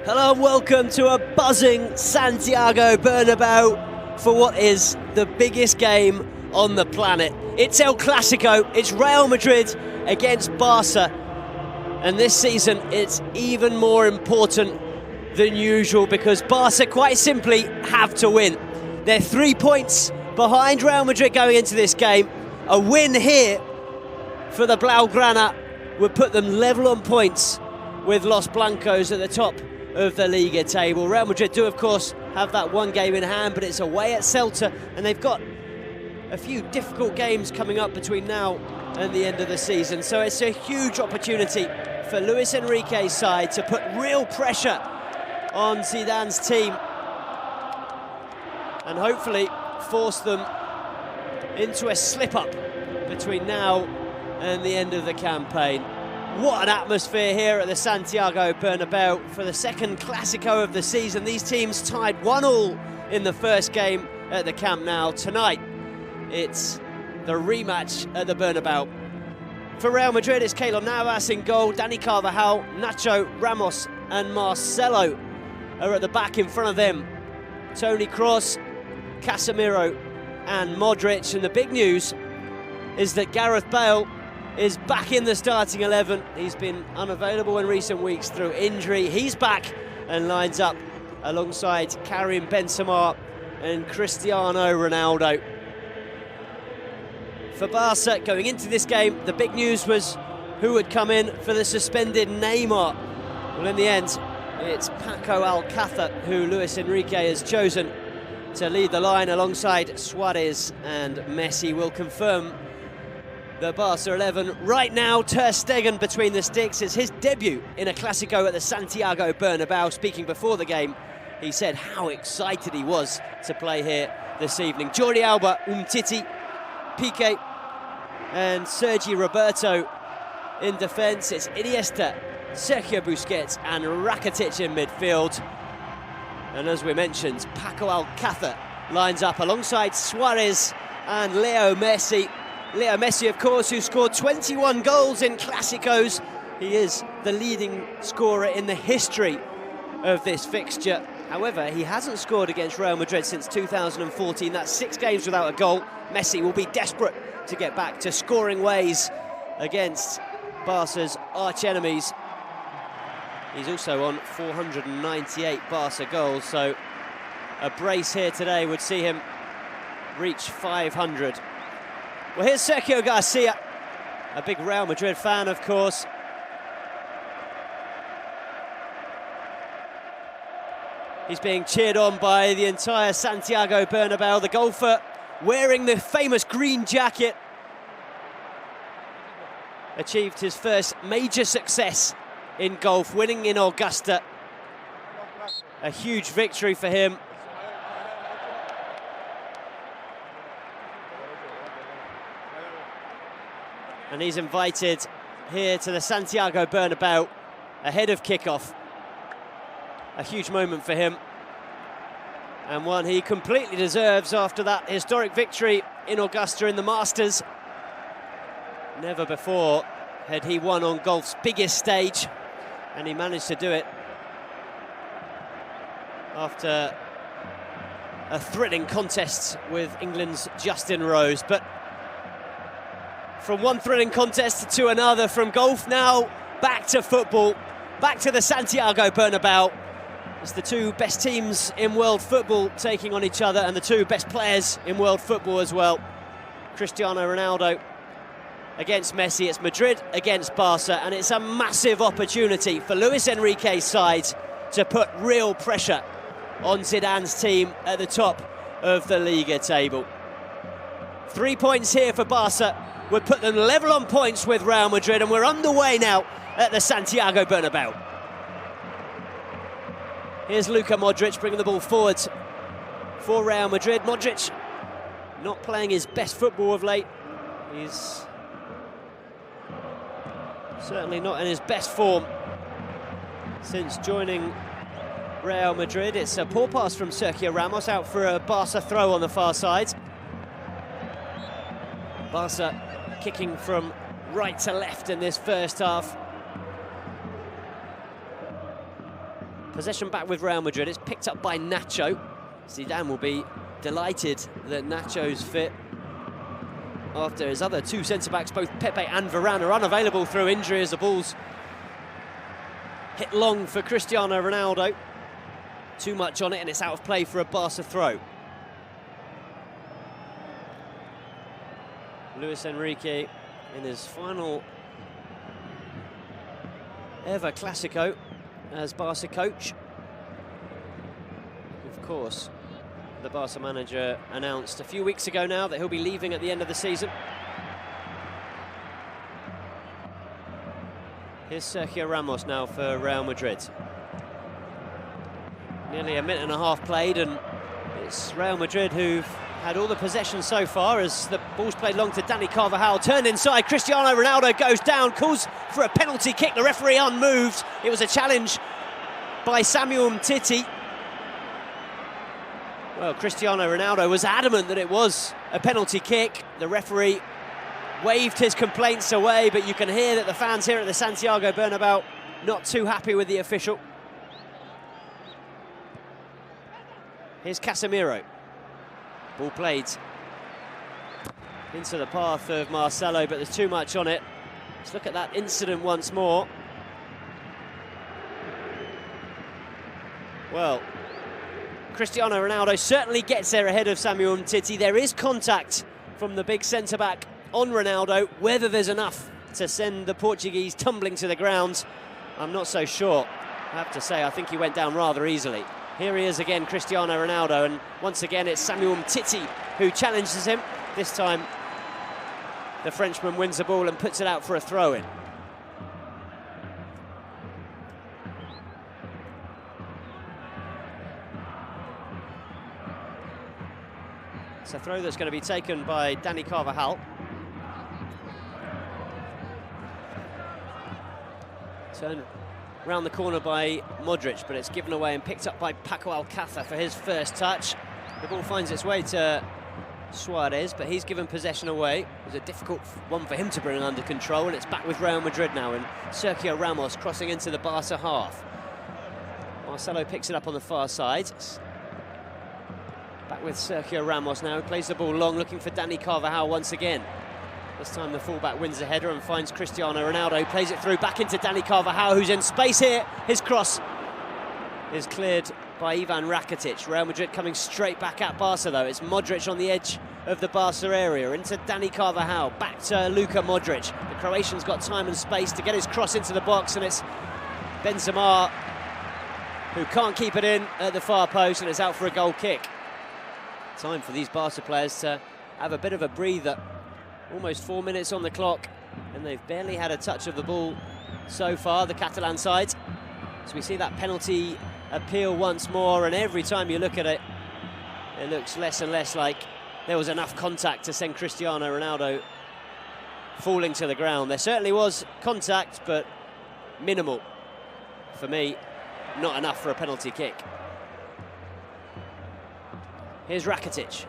Hello and welcome to a buzzing Santiago Bernabeu for what is the biggest game on the planet. It's El Clasico, it's Real Madrid against Barca, and this season it's even more important than usual because Barca quite simply have to win. They're 3 points behind Real Madrid going into this game. A win here for the Blaugrana would put them level on points with Los Blancos at the top of the LaLiga table. Real Madrid do, of course, have that one game in hand, but it's away at Celta, and they've got a few difficult games coming up between now and the end of the season. So it's a huge opportunity for Luis Enrique's side to put real pressure on Zidane's team and hopefully force them into a slip-up between now and the end of the campaign. What an atmosphere here at the Santiago Bernabeu for the second Classico of the season. These teams tied 1-1 in the first game at the Camp Nou. Tonight, it's the rematch at the Bernabeu. For Real Madrid, it's Keylor Navas in goal, Dani Carvajal, Nacho, Ramos and Marcelo are at the back in front of them. Toni Kroos, Casemiro and Modric. And the big news is that Gareth Bale is back in the starting 11. He's been unavailable in recent weeks through injury. He's back and lines up alongside Karim Benzema and Cristiano Ronaldo. For Barca, going into this game, the big news was who would come in for the suspended Neymar. Well, in the end, it's Paco Alcácer who Luis Enrique has chosen to lead the line alongside Suarez and Messi. Will confirm the Barca 11 right now. Ter Stegen between the sticks. It's his debut in a Classico at the Santiago Bernabeu. Speaking before the game, he said how excited he was to play here this evening. Jordi Alba, Umtiti, Piqué and Sergi Roberto in defence. It's Iniesta, Sergio Busquets and Rakitic in midfield. And as we mentioned, Paco Alcácer lines up alongside Suarez and Leo Messi. Leo Messi, of course, who scored 21 goals in Clásicos. He is the leading scorer in the history of this fixture. However, he hasn't scored against Real Madrid since 2014. That's 6 games without a goal. Messi will be desperate to get back to scoring ways against Barca's arch-enemies. He's also on 498 Barca goals, so a brace here today would see him reach 500. Well, here's Sergio Garcia, a big Real Madrid fan, of course. He's being cheered on by the entire Santiago Bernabeu. The golfer wearing the famous green jacket achieved his first major success in golf, winning in Augusta. A huge victory for him. And he's invited here to the Santiago Bernabeu ahead of kickoff. A huge moment for him, and one he completely deserves after that historic victory in Augusta in the Masters. Never before had he won on golf's biggest stage, and he managed to do it after a thrilling contest with England's Justin Rose. But from one thrilling contest to another, from golf now back to football, back to the Santiago Bernabeu. It's the two best teams in world football taking on each other, and the two best players in world football as well. Cristiano Ronaldo against Messi. It's Madrid against Barca, and it's a massive opportunity for Luis Enrique's side to put real pressure on Zidane's team at the top of the Liga table. 3 points here for Barca would put them level on points with Real Madrid, and we're underway now at the Santiago Bernabeu. Here's Luka Modric bringing the ball forward for Real Madrid. Modric not playing his best football of late. He's certainly not in his best form since joining Real Madrid. It's a poor pass from Sergio Ramos out for a Barca throw on the far side. Barca kicking from right to left in this first half. Possession back with Real Madrid. It's picked up by Nacho. Zidane will be delighted that Nacho's fit after his other two centre-backs, both Pepe and Varane, are unavailable through injury as the ball's hit long for Cristiano Ronaldo. Too much on it and it's out of play for a Barca throw. Luis Enrique in his final ever Classico as Barca coach. Of course, the Barca manager announced a few weeks ago now that he'll be leaving at the end of the season. Here's Sergio Ramos now for Real Madrid. Nearly a minute and a half played, and it's Real Madrid who've had all the possession so far as the ball's played long to Dani Carvajal. Turned inside, Cristiano Ronaldo goes down, calls for a penalty kick. The referee unmoved. It was a challenge by Samuel Umtiti. Well, Cristiano Ronaldo was adamant that it was a penalty kick. The referee waved his complaints away, but you can hear that the fans here at the Santiago Bernabeu not too happy with the official. Here's Casemiro. Ball played into the path of Marcelo, but there's too much on it. Let's look at that incident once more. Well, Cristiano Ronaldo certainly gets there ahead of Samuel Umtiti. There is contact from the big centre-back on Ronaldo. Whether there's enough to send the Portuguese tumbling to the ground, I'm not so sure. I have to say, I think he went down rather easily. Here he is again, Cristiano Ronaldo, and once again it's Samuel Umtiti who challenges him. This time the Frenchman wins the ball and puts it out for a throw-in. It's a throw that's going to be taken by Dani Carvajal. Turn round the corner by Modric, but it's given away and picked up by Paco Alcácer for his first touch. The ball finds its way to Suarez, but he's given possession away. It was a difficult one for him to bring under control, and it's back with Real Madrid now, and Sergio Ramos crossing into the Barca half. Marcelo picks it up on the far side. Back with Sergio Ramos now, he plays the ball long, looking for Dani Carvajal once again. This time the fullback wins the header and finds Cristiano Ronaldo. He plays it through back into Dani Carvajal, who's in space here. His cross is cleared by Ivan Rakitic. Real Madrid coming straight back at Barca though. It's Modric on the edge of the Barca area, into Dani Carvajal, back to Luka Modric. The Croatian's got time and space to get his cross into the box, and it's Benzema who can't keep it in at the far post, and it's out for a goal kick. Time for these Barca players to have a bit of a breather. Almost 4 minutes on the clock, and they've barely had a touch of the ball so far, the Catalan side. So we see that penalty appeal once more, and every time you look at it, it looks less and less like there was enough contact to send Cristiano Ronaldo falling to the ground. There certainly was contact, but minimal. For me, not enough for a penalty kick. Here's Rakitic.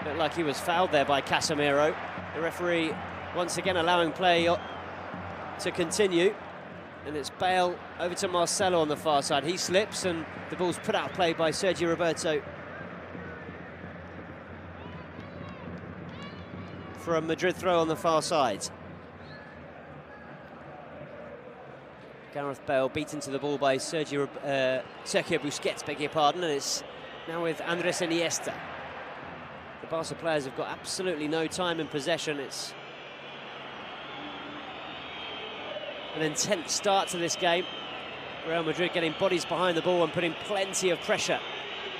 Looked like he was fouled there by Casemiro. The referee once again allowing play to continue. And it's Bale over to Marcelo on the far side. He slips and the ball's put out of play by Sergio Roberto. For a Madrid throw on the far side. Gareth Bale beaten to the ball by Sergio Busquets, beg your pardon, and it's now with Andres Iniesta. The Barca players have got absolutely no time in possession. It's an intense start to this game. Real Madrid getting bodies behind the ball and putting plenty of pressure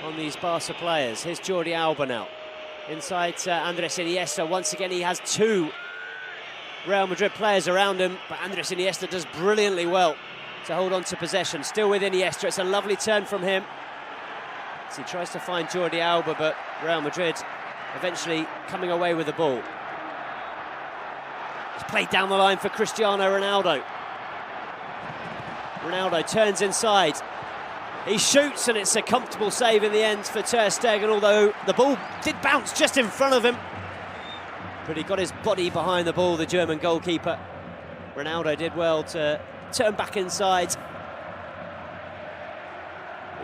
on these Barca players. Here's Jordi Alba now. Inside to Andres Iniesta. Once again, he has two Real Madrid players around him, but Andres Iniesta does brilliantly well to hold on to possession. Still with Iniesta. It's a lovely turn from him as he tries to find Jordi Alba, but Real Madrid eventually coming away with the ball. It's played down the line for Cristiano Ronaldo. Ronaldo turns inside. He shoots, and it's a comfortable save in the end for Ter Stegen, although the ball did bounce just in front of him. But he got his body behind the ball, the German goalkeeper. Ronaldo did well to turn back inside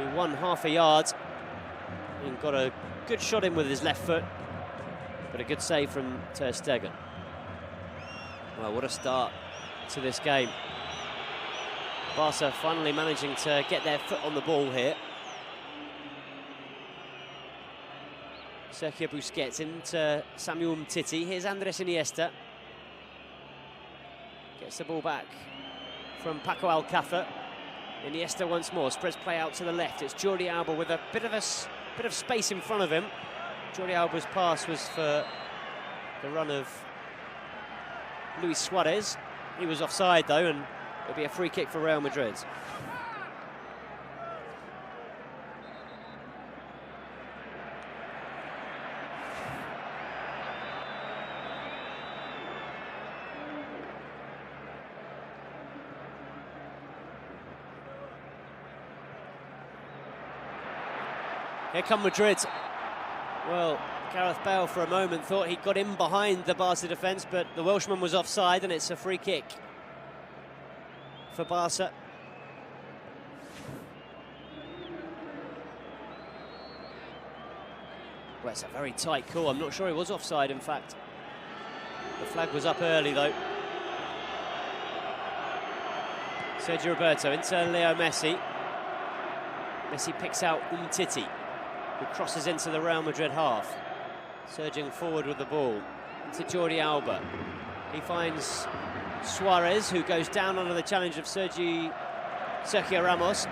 He won half a yard. He got a good shot in with his left foot, but a good save from Ter Stegen. Well, what a start to this game. Barca finally managing to get their foot on the ball here. Sergio Busquets into Samuel Umtiti. Here's Andres Iniesta. Gets the ball back from Paco Alcácer. Iniesta once more, spreads play out to the left. It's Jordi Alba with a bit of space in front of him. Jordi Alba's pass was for the run of Luis Suarez. He was offside though, and it'll be a free kick for Real Madrid. Here come Madrid. Well, Gareth Bale for a moment thought he got in behind the Barca defence, but the Welshman was offside, and it's a free kick for Barca. Well, it's a very tight call. I'm not sure he was offside, in fact. The flag was up early, though. Sergio Roberto into Leo Messi. Messi picks out Umtiti, who crosses into the Real Madrid half. Surging forward with the ball to Jordi Alba. He finds Suarez, who goes down under the challenge of Sergio Ramos.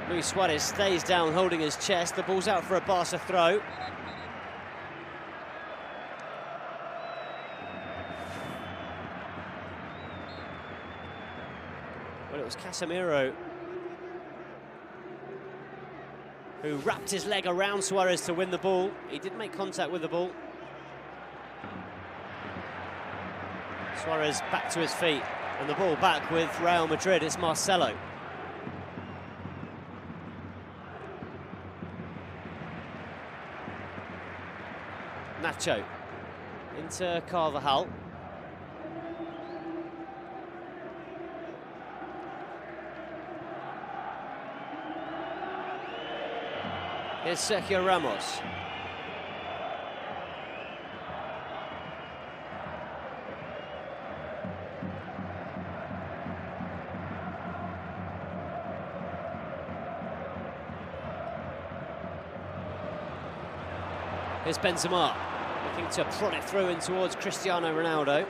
Luis Suarez stays down, holding his chest. The ball's out for a Barca throw. Well, it was Casemiro who wrapped his leg around Suarez to win the ball. He did make contact with the ball. Suarez back to his feet, and the ball back with Real Madrid. It's Marcelo. Nacho into Carvajal. Here's Sergio Ramos. Here's Benzema, looking to prod it through in towards Cristiano Ronaldo.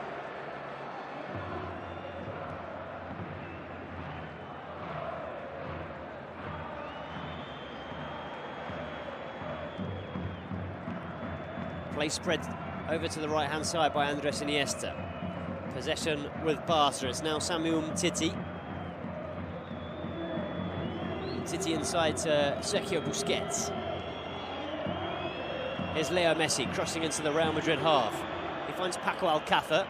Play spread over to the right-hand side by Andres Iniesta. Possession with Barca. It's now Samuel Umtiti. Umtiti inside to Sergio Busquets. Here's Leo Messi crossing into the Real Madrid half. He finds Paco Alcácer.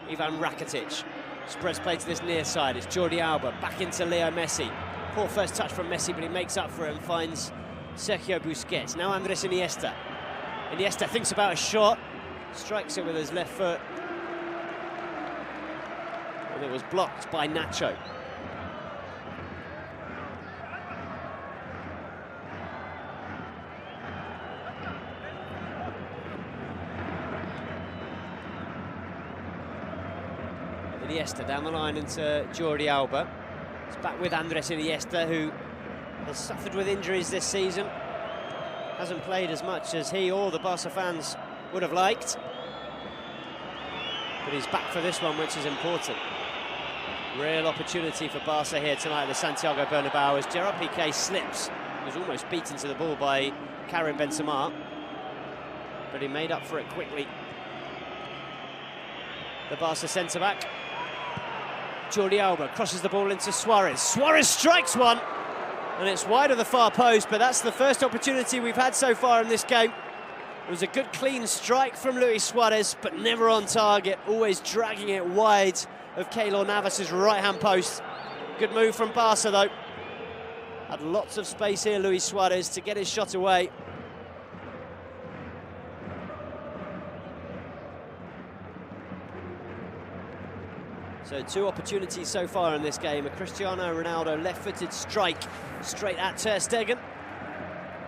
Ivan Rakitic spreads play to this near side. It's Jordi Alba back into Leo Messi. Poor first touch from Messi, but he makes up for it and finds Sergio Busquets. Now Andres Iniesta. Iniesta thinks about a shot, strikes it with his left foot, and it was blocked by Nacho. Iniesta down the line into Jordi Alba. It's back with Andres Iniesta, who has suffered with injuries this season. Hasn't played as much as he or the Barca fans would have liked. But he's back for this one, which is important. Real opportunity for Barca here tonight at the Santiago Bernabéu as Gerard Piqué slips. He was almost beaten to the ball by Karim Benzema, but he made up for it quickly. The Barca centre-back, Jordi Alba, crosses the ball into Suarez. Suarez strikes one, and it's wide of the far post, but that's the first opportunity we've had so far in this game. It was a good clean strike from Luis Suarez, but never on target, always dragging it wide of Keylor Navas's right-hand post. Good move from Barca, though. Had lots of space here, Luis Suarez, to get his shot away. So 2 opportunities so far in this game. A Cristiano Ronaldo left-footed strike straight at Ter Stegen.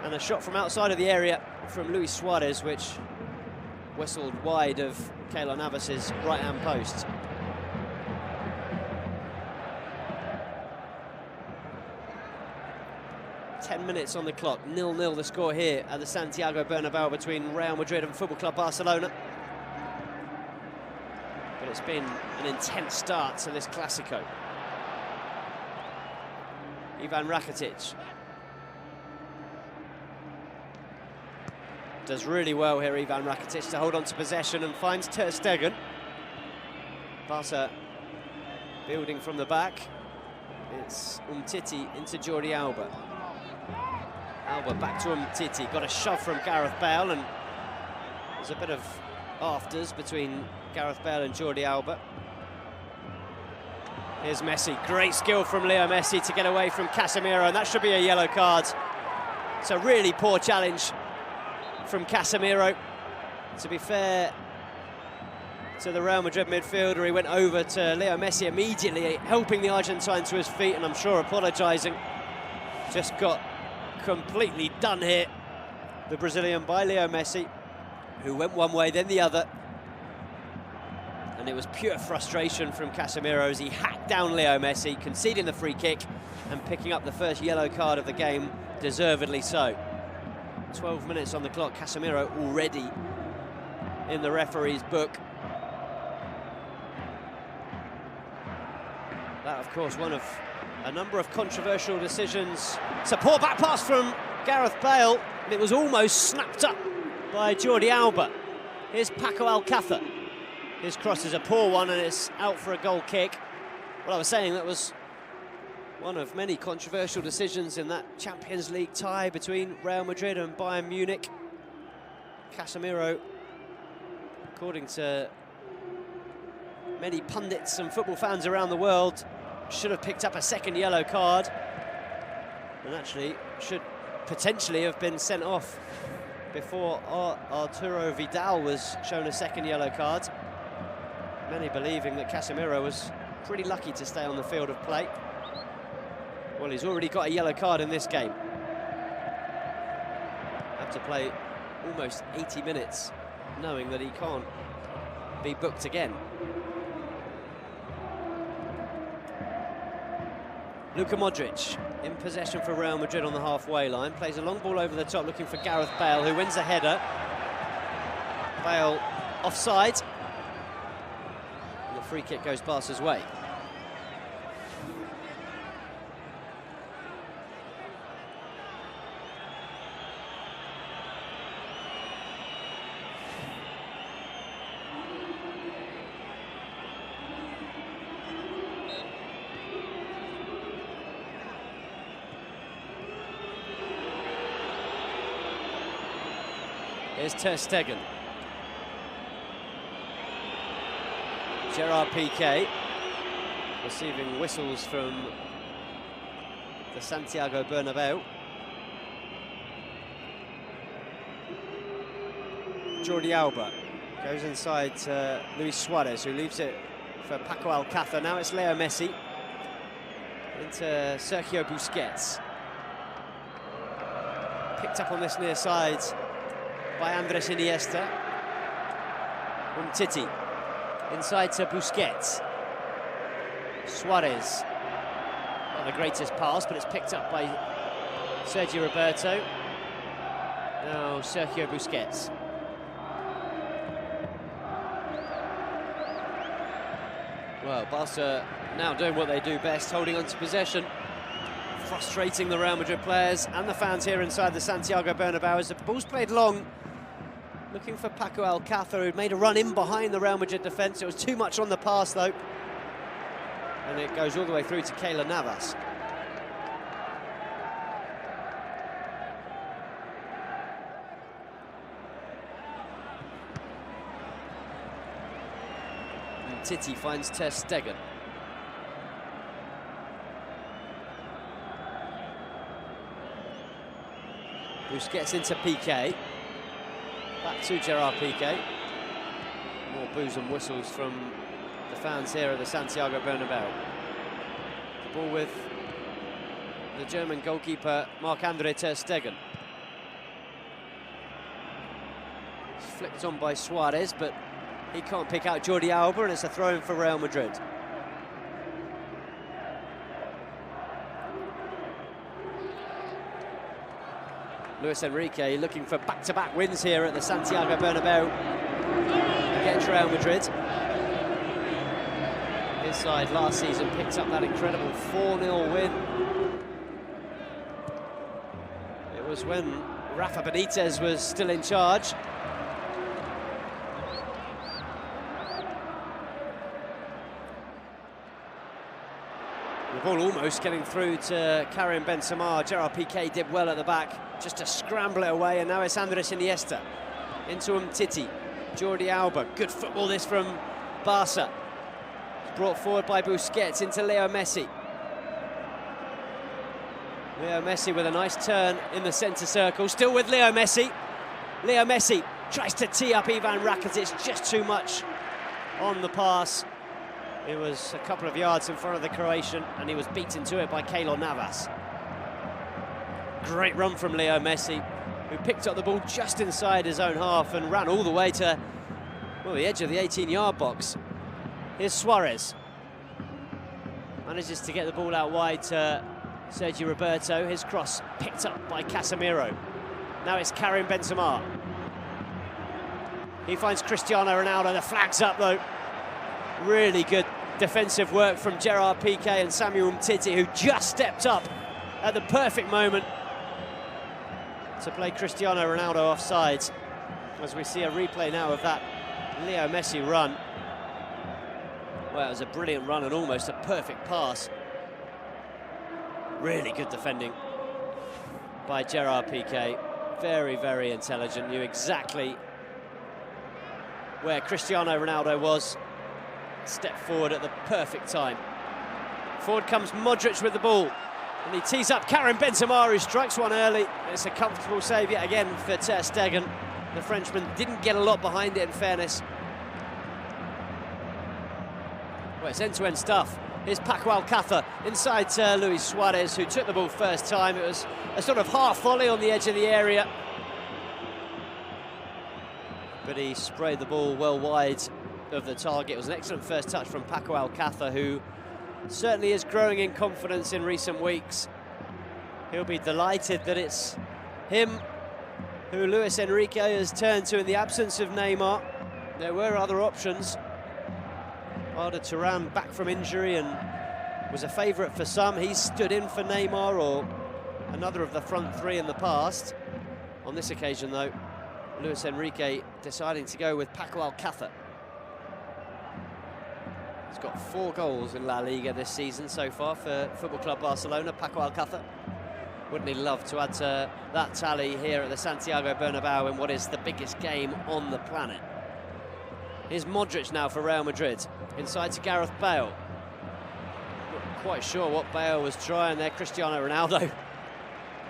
And a shot from outside of the area from Luis Suarez, which whistled wide of Keylor Navas's right-hand post. Minutes on the clock, 0-0 the score here at the Santiago Bernabeu between Real Madrid and Football Club Barcelona. But it's been an intense start to this Classico. Ivan Rakitic does really well here, Ivan Rakitic, to hold on to possession and finds Ter Stegen. Barca building from the back. It's Umtiti into Jordi Alba. Alba back to Umtiti, got a shove from Gareth Bale, and there's a bit of afters between Gareth Bale and Jordi Alba. Here's Messi, great skill from Leo Messi to get away from Casemiro, and that should be a yellow card. It's a really poor challenge from Casemiro. To be fair to the Real Madrid midfielder, he went over to Leo Messi immediately, helping the Argentine to his feet, and I'm sure apologising. Just got completely done here, the Brazilian, by Leo Messi, who went one way then the other, and it was pure frustration from Casemiro as he hacked down Leo Messi, conceding the free kick and picking up the first yellow card of the game, deservedly so. 12 minutes on the clock, Casemiro already in the referee's book. That, of course, one of a number of controversial decisions. It's a poor back pass from Gareth Bale, and it was almost snapped up by Jordi Alba. Here's Paco Alcácer. His cross is a poor one, and it's out for a goal kick. Well, I was saying that was one of many controversial decisions in that Champions League tie between Real Madrid and Bayern Munich. Casemiro, according to many pundits and football fans around the world, should have picked up a second yellow card, and actually should potentially have been sent off before Arturo Vidal was shown a second yellow card. Many believing that Casemiro was pretty lucky to stay on the field of play. Well, he's already got a yellow card in this game. Have to play almost 80 minutes knowing that he can't be booked again. Luka Modric in possession for Real Madrid on the halfway line, plays a long ball over the top looking for Gareth Bale, who wins a header. Bale offside. And the free kick goes Barca's way. Here's Ter Stegen. Gerard Piqué receiving whistles from the Santiago Bernabeu. Jordi Alba goes inside to Luis Suarez, who leaves it for Paco Alcácer. Now it's Leo Messi into Sergio Busquets. Picked up on this near side by Andres Iniesta. Umtiti inside to Busquets. Suarez, not the greatest pass, but it's picked up by Sergio Roberto. Now Sergio Busquets. Well, Barca now doing what they do best, holding on to possession, frustrating the Real Madrid players and the fans here inside the Santiago Bernabeu as the ball's played long. Looking for Paco Alcácer, who'd made a run in behind the Real Madrid defence. It was too much on the pass, though. And it goes all the way through to Keylor Navas. And Titi finds Ter Stegen. Busquets into Piqué. Back to Gerard Piqué. More boos and whistles from the fans here at the Santiago Bernabeu. The ball with the German goalkeeper Marc-Andre ter Stegen. It's flicked on by Suarez, but he can't pick out Jordi Alba, and it's a throw-in for Real Madrid. Luis Enrique looking for back-to-back wins here at the Santiago Bernabeu against Real Madrid. His side last season picked up that incredible 4-0 win. It was when Rafa Benitez was still in charge. The ball almost getting through to Karim Benzema. Gerard Piqué did well at the back, just to scramble it away, and now it's Andres Iniesta. Into Umtiti, Jordi Alba. Good football this from Barca. It's brought forward by Busquets into Leo Messi. Leo Messi with a nice turn in the centre circle, still with Leo Messi. Leo Messi tries to tee up Ivan Rakitic, just too much on the pass. It was a couple of yards in front of the Croatian, and he was beaten to it by Keylor Navas. Great run from Leo Messi, who picked up the ball just inside his own half and ran all the way to, well, the edge of the 18-yard box. Here's Suarez. Manages to get the ball out wide to Sergio Roberto. His cross picked up by Casemiro. Now it's Karim Benzema. He finds Cristiano Ronaldo. The flag's up, though. Really good defensive work from Gerard Piqué and Samuel Umtiti, who just stepped up at the perfect moment to play Cristiano Ronaldo offside. As we see a replay now of that Leo Messi run. Well, it was a brilliant run and almost a perfect pass. Really good defending by Gerard Piqué. Very, very intelligent. Knew exactly where Cristiano Ronaldo was. Step forward at the perfect time. Forward comes Modric with the ball, and he tees up Karim Benzema, who strikes one early. It's a comfortable save yet again for ter Stegen. The Frenchman didn't get a lot behind it, in fairness. Well, it's end-to-end stuff. Here's Paco Alcácer inside Luis Suarez, who took the ball first time. It was a sort of half volley on the edge of the area, but he sprayed the ball well wide of the target. It was an excellent first touch from Paco Alcácer, who certainly is growing in confidence in recent weeks. He'll be delighted that it's him who Luis Enrique has turned to in the absence of Neymar. There were other options. Arda Turan back from injury and was a favourite for some. He's stood in for Neymar or another of the front three in the past. On this occasion, though, Luis Enrique deciding to go with Paco Alcácer. He's got 4 goals in La Liga this season so far for Football Club Barcelona, Paco Alcácer. Wouldn't he love to add to that tally here at the Santiago Bernabeu in what is the biggest game on the planet? Here's Modric now for Real Madrid, inside to Gareth Bale. Not quite sure what Bale was trying there. Cristiano Ronaldo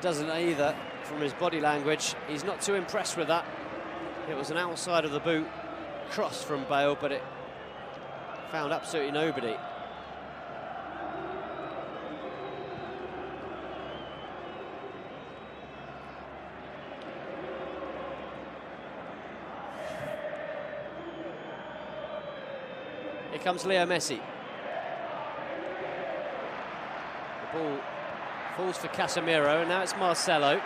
doesn't either from his body language. He's not too impressed with that. It was an outside of the boot cross from Bale, but it found absolutely nobody. Here comes Leo Messi. The ball falls for Casemiro, and now it's Marcelo.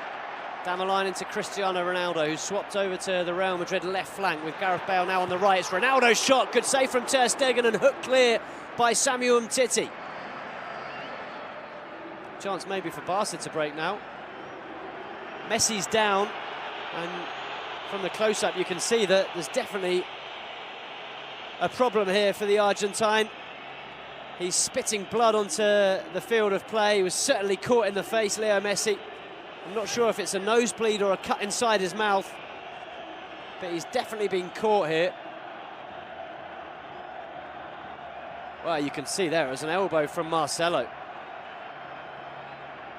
Down the line into Cristiano Ronaldo, who's swapped over to the Real Madrid left flank with Gareth Bale now on the right. It's Ronaldo's shot, good save from ter Stegen and hooked clear by Samuel Umtiti. Chance maybe for Barca to break now. Messi's down, and from the close-up you can see that there's definitely a problem here for the Argentine. He's spitting blood onto the field of play. He was certainly caught in the face, Leo Messi. I'm not sure if it's a nosebleed or a cut inside his mouth, but he's definitely been caught here. Well, you can see there it was an elbow from Marcelo.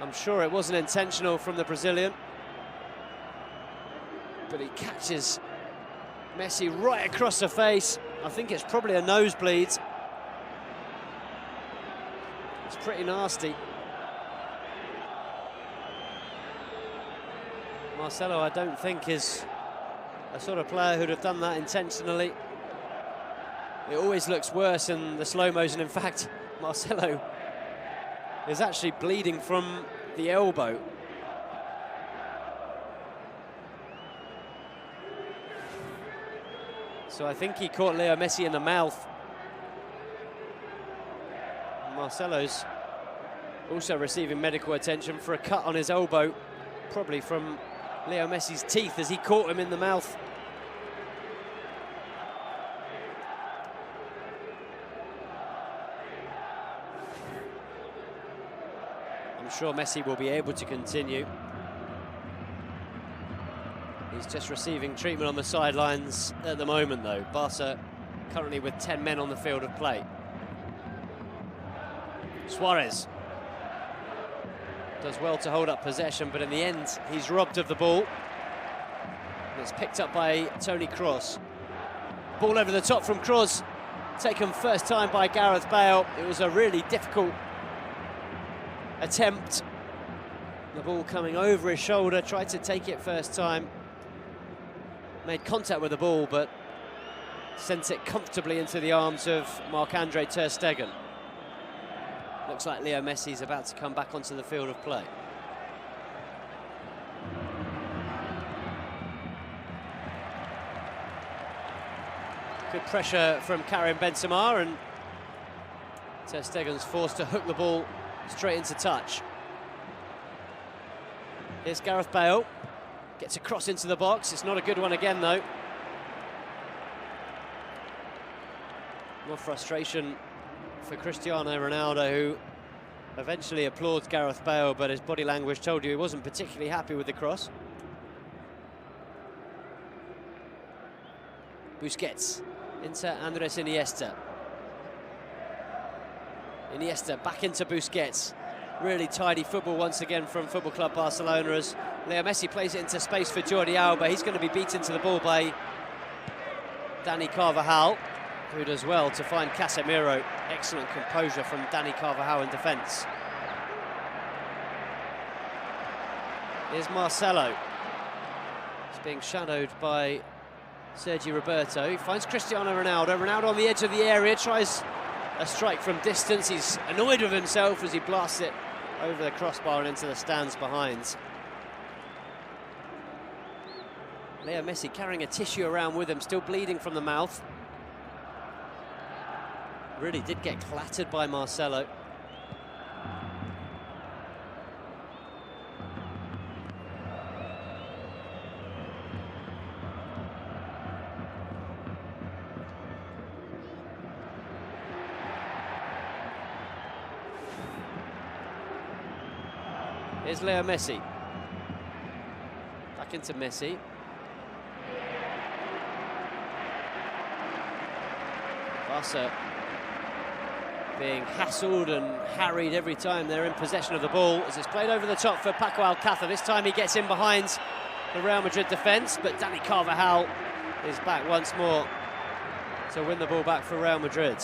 I'm sure it wasn't intentional from the Brazilian, but he catches Messi right across the face. I think it's probably a nosebleed. It's pretty nasty. Marcelo, I don't think, is a sort of player who'd have done that intentionally. It always looks worse in the slow-mos, and in fact, Marcelo is actually bleeding from the elbow. So I think he caught Leo Messi in the mouth. Marcelo's also receiving medical attention for a cut on his elbow, probably from Leo Messi's teeth as he caught him in the mouth. I'm sure Messi will be able to continue. He's just receiving treatment on the sidelines at the moment, though. Barca currently with 10 men on the field of play. Suarez does well to hold up possession, but in the end, he's robbed of the ball. And it's picked up by Toni Kroos. Ball over the top from Kroos, taken first time by Gareth Bale. It was a really difficult attempt. The ball coming over his shoulder, tried to take it first time. Made contact with the ball, but sent it comfortably into the arms of Marc-Andre ter Stegen. Looks like Leo Messi's about to come back onto the field of play. Good pressure from Karim Benzema, and ter Stegen's forced to hook the ball straight into touch. Here's Gareth Bale. Gets a cross into the box. It's not a good one again, though. More frustration for Cristiano Ronaldo, who eventually applauds Gareth Bale, but his body language told you he wasn't particularly happy with the cross. Busquets into Andres Iniesta. Iniesta back into Busquets. Really tidy football once again from Football Club Barcelona as Leo Messi plays it into space for Jordi Alba. He's going to be beaten to the ball by Dani Carvajal, who does well to find Casemiro. Excellent composure from Dani Carvajal in defence. Here's Marcelo. He's being shadowed by Sergi Roberto. He finds Cristiano Ronaldo. Ronaldo on the edge of the area, tries a strike from distance. He's annoyed with himself as he blasts it over the crossbar and into the stands behind. Leo Messi carrying a tissue around with him, still bleeding from the mouth. Really did get clattered by Marcelo. Here's Leo Messi. Back into Messi. Barca being hassled and harried every time they're in possession of the ball as it's played over the top for Paco Alcácer. This time he gets in behind the Real Madrid defence, but Dani Carvajal is back once more to win the ball back for Real Madrid.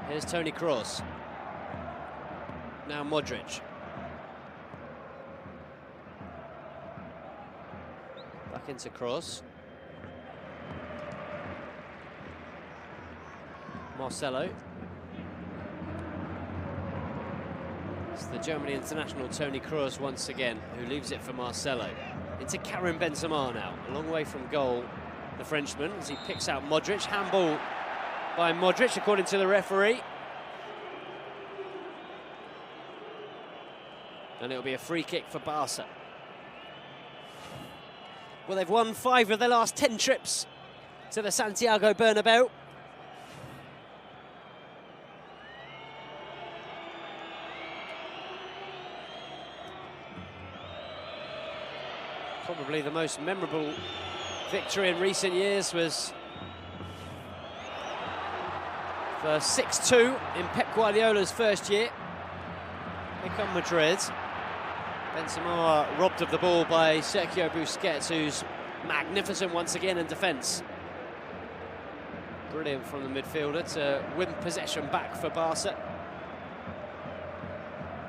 Here's Toni Kroos. Now Modric. Back into Kroos. Marcelo. It's the Germany international Toni Kroos once again, who leaves it for Marcelo. Into Karim Benzema now, a long way from goal, the Frenchman, as he picks out Modric. Handball by Modric, according to the referee. And it'll be a free kick for Barca. Well, they've won 5 of their last 10 trips to the Santiago Bernabeu. Probably the most memorable victory in recent years was the 6-2 in Pep Guardiola's first year. Here come Madrid. Benzema robbed of the ball by Sergio Busquets, who's magnificent once again in defence. Brilliant from the midfielder to win possession back for Barca.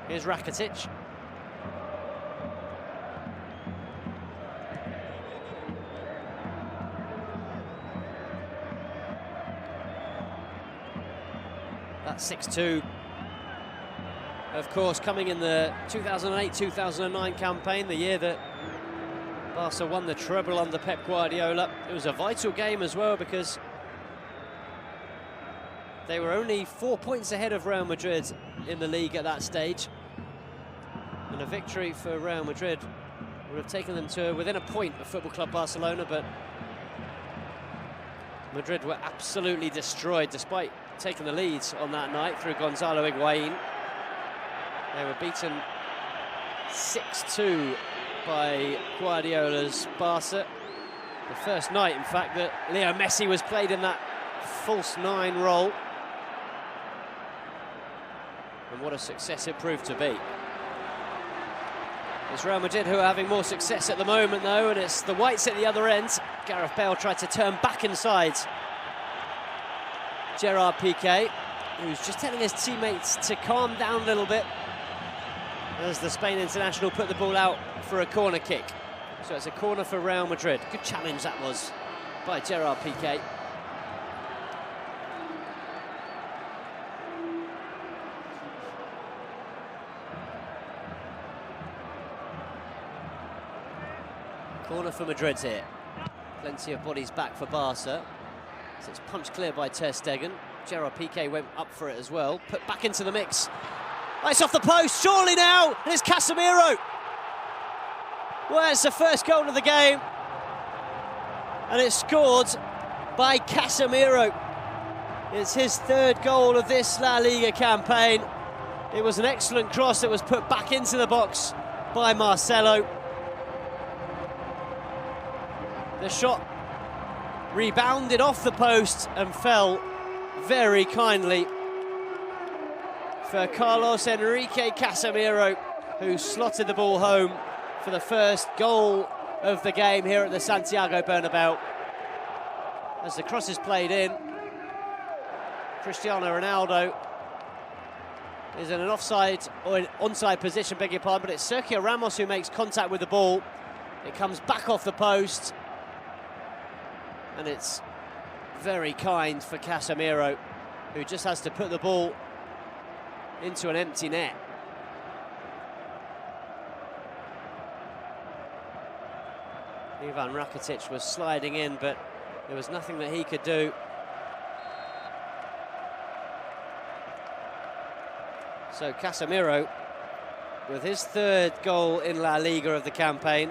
Here's Rakitic. That 6-2, of course, coming in the 2008-2009 campaign, the year that Barca won the treble under Pep Guardiola. It was a vital game as well because they were only 4 points ahead of Real Madrid in the league at that stage. And a victory for Real Madrid would have taken them to within a point of Football Club Barcelona, but Madrid were absolutely destroyed despite taking the lead on that night through Gonzalo Higuain. They were beaten 6-2 by Guardiola's Barca. The first night, in fact, that Leo Messi was played in that false nine role. And what a success it proved to be. It's Real Madrid who are having more success at the moment, though, and it's the whites at the other end. Gareth Bale tried to turn back inside Gerard Piqué, who's just telling his teammates to calm down a little bit as the Spain international put the ball out for a corner kick. So it's a corner for Real Madrid. Good challenge that was by Gerard Piqué. Corner for Madrid here. Plenty of bodies back for Barca. So it's punched clear by Ter Stegen. Gerard Piqué went up for it as well. Put back into the mix. Oh, it's off the post, surely now. And it's Casemiro. Well, it's the first goal of the game. And it's scored by Casemiro. It's his third goal of this La Liga campaign. It was an excellent cross that was put back into the box by Marcelo. The shot rebounded off the post and fell very kindly for Carlos Enrique Casemiro, who slotted the ball home for the first goal of the game here at the Santiago Bernabeu. As the cross is played in, Cristiano Ronaldo is in an offside or an onside position, beg your pardon, but it's Sergio Ramos who makes contact with the ball. It comes back off the post. And it's very kind for Casemiro, who just has to put the ball into an empty net. Ivan Rakitic was sliding in, but there was nothing that he could do. So Casemiro, with his third goal in La Liga of the campaign,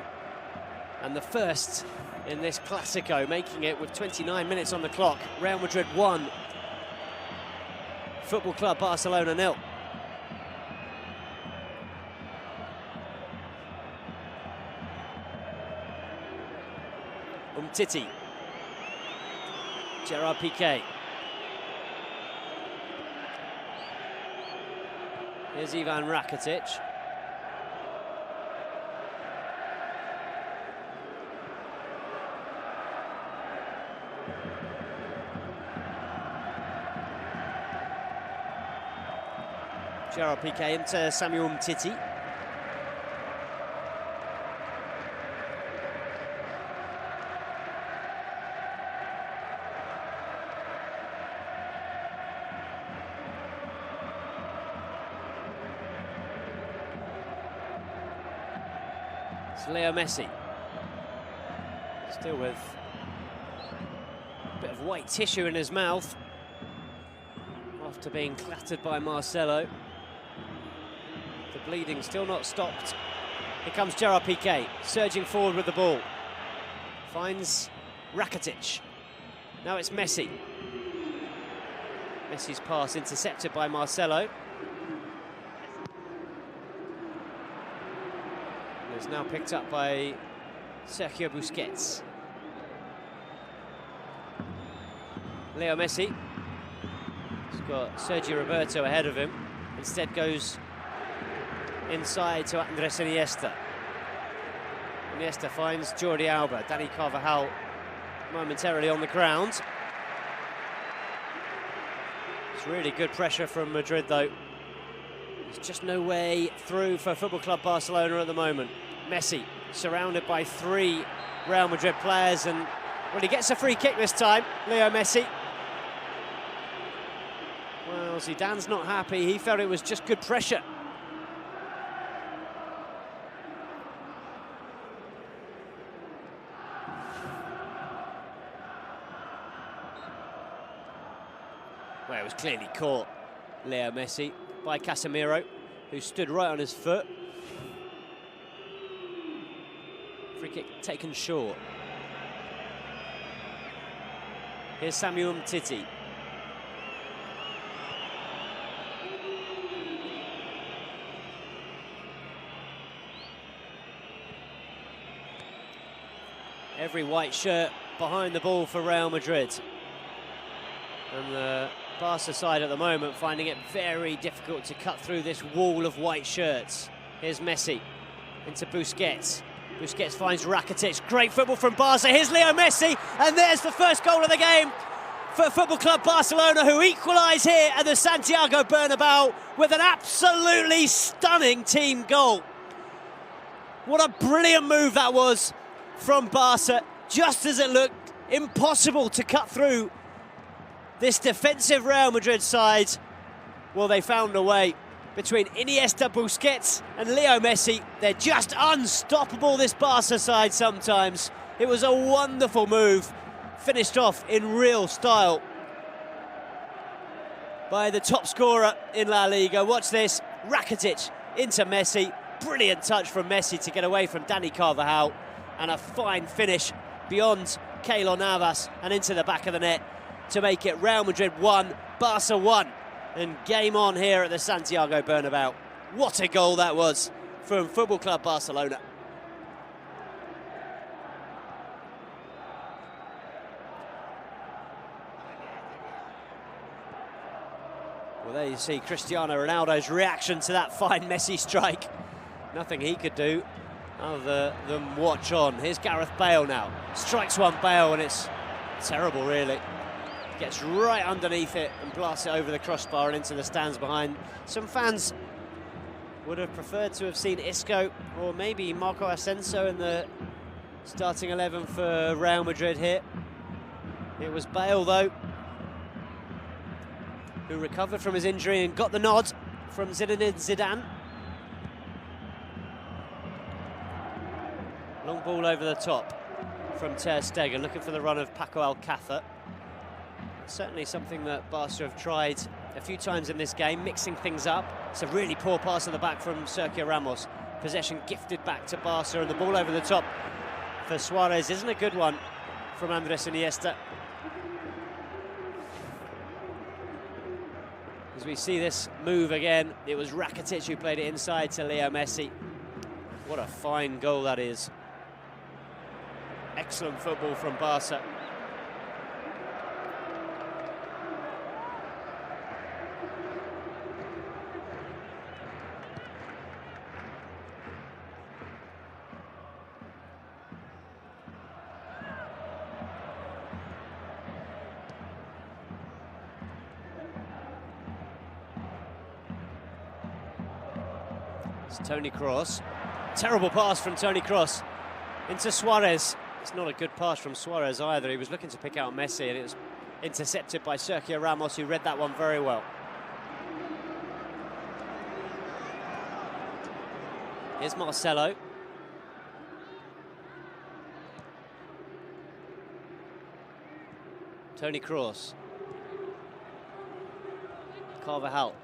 and the first in this Classico, making it with 29 minutes on the clock. Real Madrid 1, Football Club Barcelona 0. Umtiti. Gerard Piqué. Here's Ivan Rakitic. Gerard Piqué into Samuel Umtiti. It's Leo Messi. Still with a bit of white tissue in his mouth after being clattered by Marcelo. The bleeding still not stopped. Here comes Gerard Piqué, surging forward with the ball. Finds Rakitic. Now it's Messi. Messi's pass intercepted by Marcelo. It's now picked up by Sergio Busquets. Leo Messi. He's got Sergio Roberto ahead of him. Instead goes inside to Andres Iniesta. Iniesta finds Jordi Alba. Dani Carvajal momentarily on the ground. It's really good pressure from Madrid, though. There's just no way through for Football Club Barcelona at the moment. Messi surrounded by 3 Real Madrid players, and well, he gets a free kick this time, Leo Messi. Well, Zidane's not happy. He felt it was just good pressure. Well, it was clearly caught, Leo Messi, by Casemiro, who stood right on his foot. Free kick taken short. Here's Samuel Umtiti. Every white shirt behind the ball for Real Madrid. And the Barca side at the moment finding it very difficult to cut through this wall of white shirts. Here's Messi into Busquets. Busquets finds Rakitic. Great football from Barca. Here's Leo Messi, and there's the first goal of the game for Football Club Barcelona, who equalise here at the Santiago Bernabeu with an absolutely stunning team goal. What a brilliant move that was from Barca, just as it looked impossible to cut through this defensive Real Madrid side. Well, they found a way. Between Iniesta, Busquets and Leo Messi, they're just unstoppable, this Barca side sometimes. It was a wonderful move, finished off in real style by the top scorer in La Liga. Watch this, Rakitic into Messi. Brilliant touch from Messi to get away from Dani Carvajal, and a fine finish beyond Keylor Navas and into the back of the net to make it Real Madrid 1, Barca 1. And game on here at the Santiago Bernabeu. What a goal that was from Football Club Barcelona. Well, there you see Cristiano Ronaldo's reaction to that fine Messi strike. Nothing he could do other than watch on. Here's Gareth Bale now. Strikes one Bale, and it's terrible, really. Gets right underneath it and blasts it over the crossbar and into the stands behind. Some fans would have preferred to have seen Isco or maybe Marco Asensio in the starting 11 for Real Madrid here. It was Bale, though, who recovered from his injury and got the nod from Zinedine Zidane. Long ball over the top from Ter Stegen, looking for the run of Paco Alcácer. Certainly something that Barca have tried a few times in this game, mixing things up. It's a really poor pass at the back from Sergio Ramos. Possession gifted back to Barca, and the ball over the top for Suarez isn't a good one from Andres Iniesta. As we see this move again, it was Rakitic who played it inside to Leo Messi. What a fine goal that is. Excellent football from Barca. It's Toni Kroos. Terrible pass from Toni Kroos into Suarez. It's not a good pass from Suarez either. He was looking to pick out Messi, and it was intercepted by Sergio Ramos, who read that one very well. Here's Marcelo. Toni Kroos. Carvajal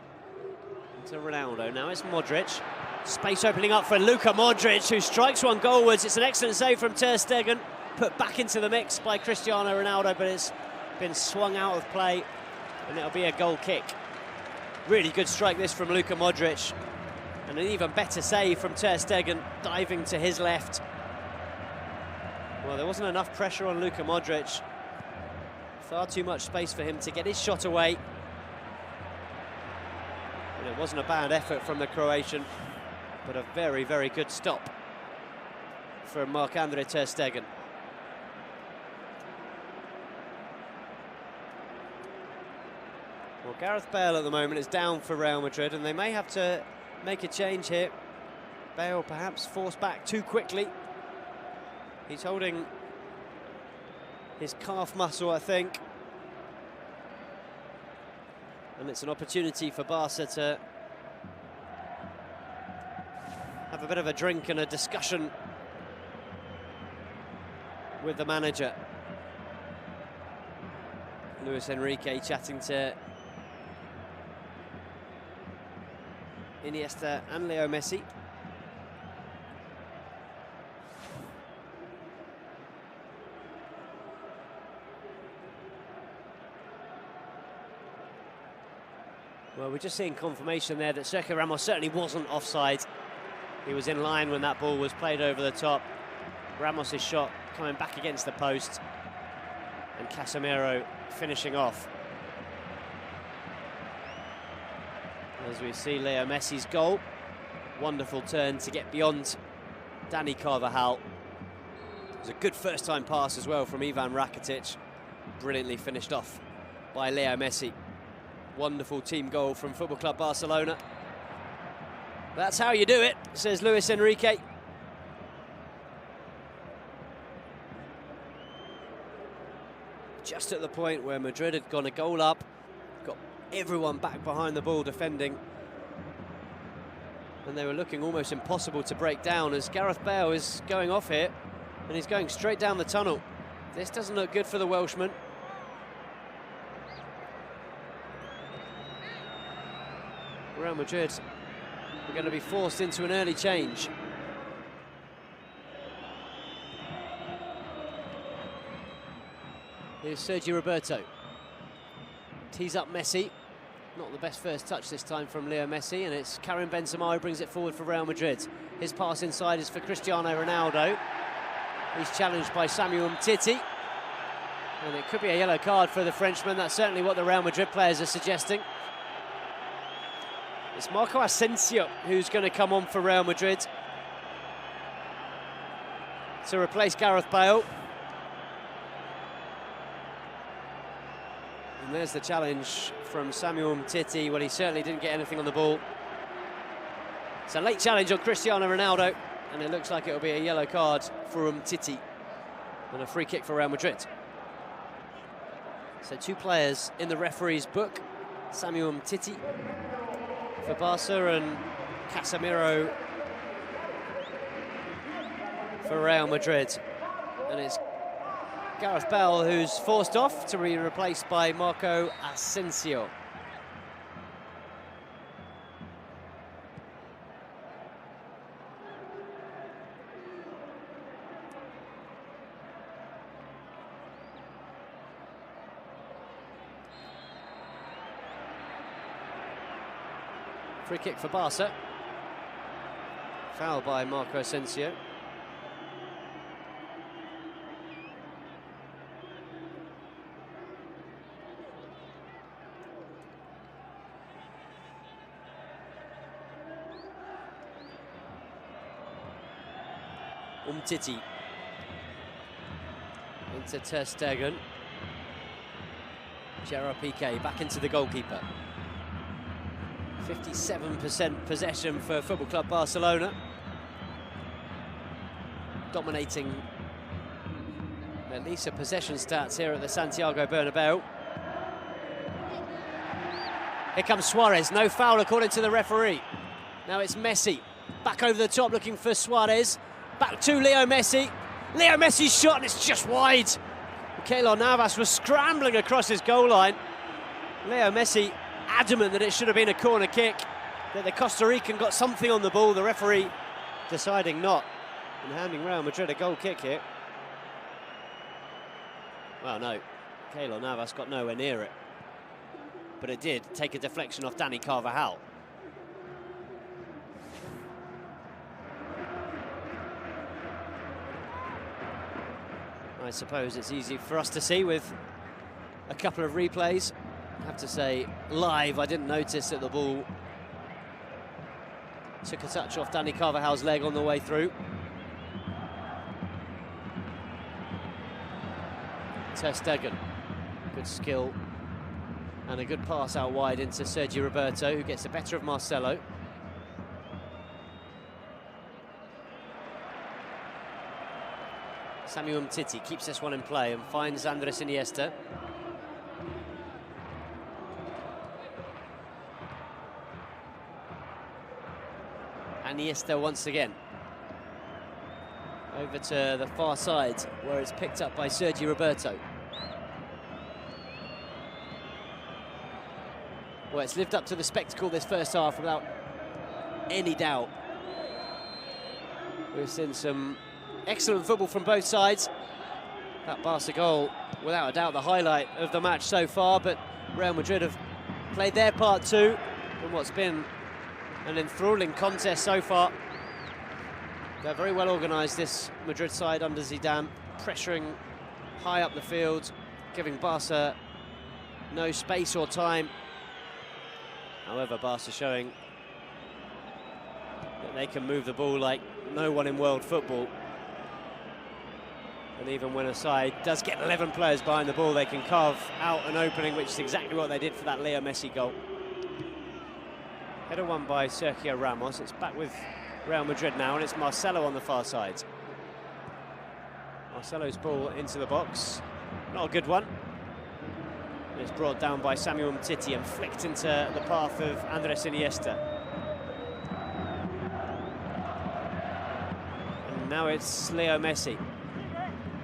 into Ronaldo. Now it's Modric. Space opening up for Luka Modric, who strikes one goalwards. It's an excellent save from Ter Stegen, put back into the mix by Cristiano Ronaldo, but it's been swung out of play, and it'll be a goal kick. Really good strike this from Luka Modric, and an even better save from Ter Stegen, diving to his left. Well, there wasn't enough pressure on Luka Modric. Far too much space for him to get his shot away. And it wasn't a bad effort from the Croatian, but a very, very good stop from Marc-Andre ter Stegen. Well, Gareth Bale at the moment is down for Real Madrid, and they may have to make a change here. Bale perhaps forced back too quickly. He's holding his calf muscle, I think. And it's an opportunity for Barca to have a bit of a drink and a discussion with the manager. Luis Enrique chatting to Iniesta and Leo Messi. Well, we're just seeing confirmation there that Sergio Ramos certainly wasn't offside. He was in line when that ball was played over the top. Ramos' shot coming back against the post, and Casemiro finishing off. As we see Leo Messi's goal. Wonderful turn to get beyond Dani Carvajal. It was a good first-time pass as well from Ivan Rakitic. Brilliantly finished off by Leo Messi. Wonderful team goal from Football Club Barcelona. That's how you do it, says Luis Enrique. Just at the point where Madrid had gone a goal up, got everyone back behind the ball defending, and they were looking almost impossible to break down as Gareth Bale is going off here, and he's going straight down the tunnel. This doesn't look good for the Welshman. Real Madrid are going to be forced into an early change. Here's Sergio Roberto. Tees up Messi. Not the best first touch this time from Leo Messi, and it's Karim Benzema who brings it forward for Real Madrid. His pass inside is for Cristiano Ronaldo. He's challenged by Samuel Umtiti. And it could be a yellow card for the Frenchman. That's certainly what the Real Madrid players are suggesting. It's Marco Asensio who's going to come on for Real Madrid to replace Gareth Bale. And there's the challenge from Samuel Umtiti. Well, he certainly didn't get anything on the ball. It's a late challenge on Cristiano Ronaldo, and it looks like it'll be a yellow card for Umtiti and a free kick for Real Madrid. So 2 players in the referee's book, Samuel Umtiti for Barca and Casemiro for Real Madrid. And it's Gareth Bale who's forced off to be replaced by Marco Asensio. Free kick for Barca. Foul by Marco Asensio. Umtiti into ter Stegen. Gerard Piqué back into the goalkeeper. 57% possession for Football Club Barcelona. Dominating at least the possession stats here at the Santiago Bernabeu. Here comes Suarez, no foul according to the referee. Now it's Messi, back over the top looking for Suarez. Back to Leo Messi. Leo Messi's shot, and it's just wide. Keylor Navas was scrambling across his goal line. Leo Messi adamant that it should have been a corner kick, that the Costa Rican got something on the ball. The referee deciding not, and handing Real Madrid a goal kick here. Well, no, Keylor Navas got nowhere near it, but it did take a deflection off Dani Carvajal. I suppose it's easy for us to see with a couple of replays. I have to say, live, I didn't notice that the ball took a touch off Dani Carvajal's leg on the way through. Ter Stegen, good skill and a good pass out wide into Sergi Roberto, who gets the better of Marcelo. Samuel Umtiti keeps this one in play and finds Andres Iniesta. Iniesta once again. Over to the far side, where it's picked up by Sergi Roberto. Well, it's lived up to the spectacle this first half without any doubt. We've seen some excellent football from both sides. That Barca goal, without a doubt, the highlight of the match so far, but Real Madrid have played their part too in what's been an enthralling contest so far. They're very well organised, this Madrid side under Zidane, pressuring high up the field, giving Barca no space or time. However, Barca showing that they can move the ball like no one in world football. And even when a side does get 11 players behind the ball, they can carve out an opening, which is exactly what they did for that Leo Messi goal. Header won by Sergio Ramos. It's back with Real Madrid now, and it's Marcelo on the far side. Marcelo's ball into the box. Not a good one. It's brought down by Samuel Umtiti and flicked into the path of Andres Iniesta. And now it's Leo Messi.